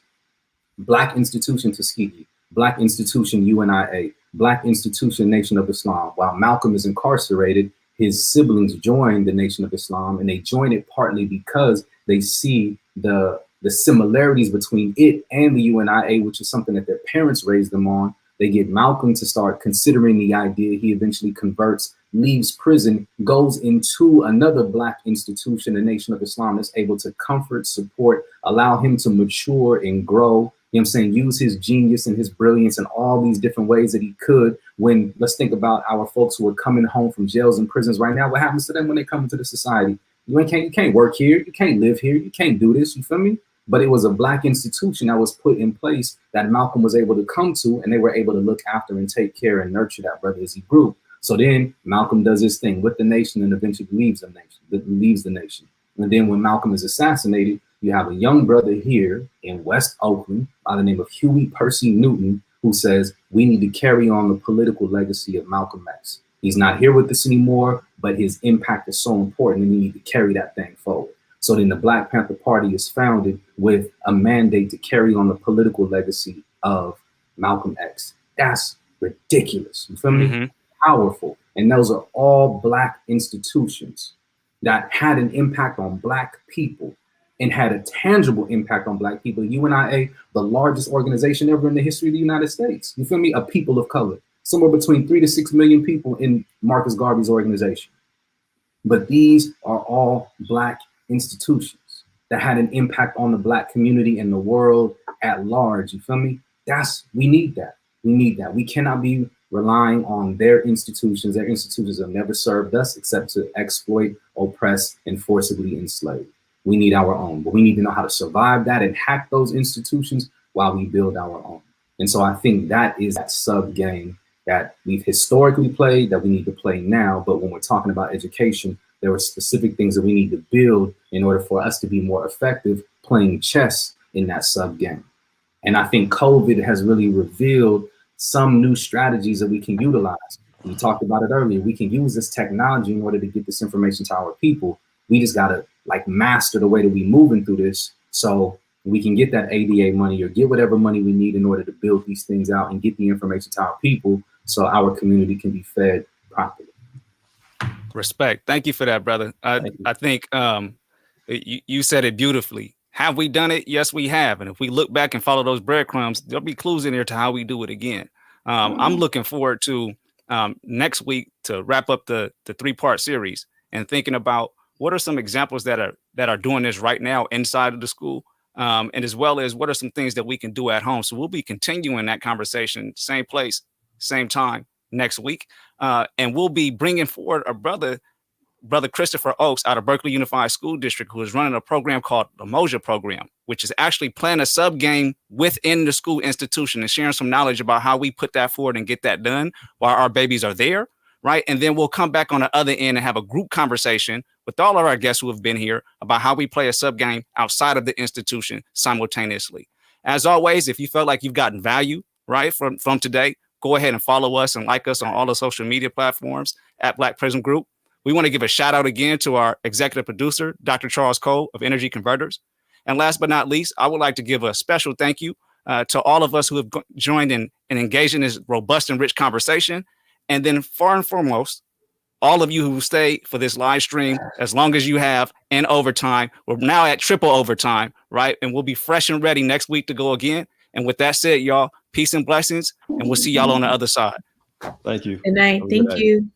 Black institution Tuskegee, Black institution UNIA, Black institution Nation of Islam. While Malcolm is incarcerated, his siblings join the Nation of Islam, and they join it partly because they see the similarities between it and the UNIA, which is something that their parents raised them on. They get Malcolm to start considering the idea. He eventually converts, leaves prison, goes into another Black institution, the Nation of Islam, that's able to comfort, support, allow him to mature and grow. You know what I'm saying? Use his genius and his brilliance in all these different ways that he could. When, let's think about our folks who are coming home from jails and prisons right now. What happens to them when they come into the society? You can't work here. You can't live here. You can't do this. You feel me? But it was a Black institution that was put in place that Malcolm was able to come to, and they were able to look after and take care and nurture that brother as he grew. So then Malcolm does his thing with the nation and eventually leaves the nation. And then when Malcolm is assassinated, you have a young brother here in West Oakland by the name of Huey Percy Newton, who says, we need to carry on the political legacy of Malcolm X. He's not here with us anymore, but his impact is so important and we need to carry that thing forward. So then the Black Panther Party is founded with a mandate to carry on the political legacy of Malcolm X. That's ridiculous. You feel me? Mm-hmm. Powerful. And those are all Black institutions that had an impact on Black people and had a tangible impact on Black people. UNIA, the largest organization ever in the history of the United States. You feel me? A people of color. Somewhere between 3 to 6 million people in Marcus Garvey's organization. But these are all Black institutions that had an impact on the Black community and the world at large. You feel me? We need that. We need that. We cannot be relying on their institutions. Their institutions have never served us except to exploit, oppress, and forcibly enslave. We need our own, but we need to know how to survive that and hack those institutions while we build our own. And so I think that is that sub game that we've historically played, that we need to play now. But when we're talking about education, there are specific things that we need to build in order for us to be more effective playing chess in that sub game. And I think COVID has really revealed some new strategies that we can utilize. We talked about it earlier. We can use this technology in order to get this information to our people. We just got to master the way that we moving through this so we can get that ADA money or get whatever money we need in order to build these things out and get the information to our people so our community can be fed properly. Respect. Thank you for that, brother. I think you said it beautifully. Have we done it? Yes, we have. And if we look back and follow those breadcrumbs, there'll be clues in there to how we do it again. I'm looking forward to next week to wrap up the 3-part series and thinking about what are some examples that are doing this right now inside of the school, and as well as what are some things that we can do at home. So we'll be continuing that conversation, same place, same time next week. And we'll be bringing forward a brother Christopher Oakes out of Berkeley Unified School District, who is running a program called the Moja program, which is actually playing a sub game within the school institution and sharing some knowledge about how we put that forward and get that done while our babies are there. Right. And then we'll come back on the other end and have a group conversation with all of our guests who have been here about how we play a sub game outside of the institution simultaneously. As always, if you felt like you've gotten value right from today, go ahead and follow us and like us on all the social media platforms at Black Prism Group. We want to give a shout out again to our executive producer, Dr. Charles Cole of Energy Converters. And last but not least, I would like to give a special thank you to all of us who have joined in and engaged in this robust and rich conversation. And then far and foremost, all of you who stay for this live stream, as long as you have, and overtime. We're now at triple overtime, right? And we'll be fresh and ready next week to go again. And with that said, y'all, peace and blessings, and we'll see y'all on the other side. Thank you. Good night. Thank you.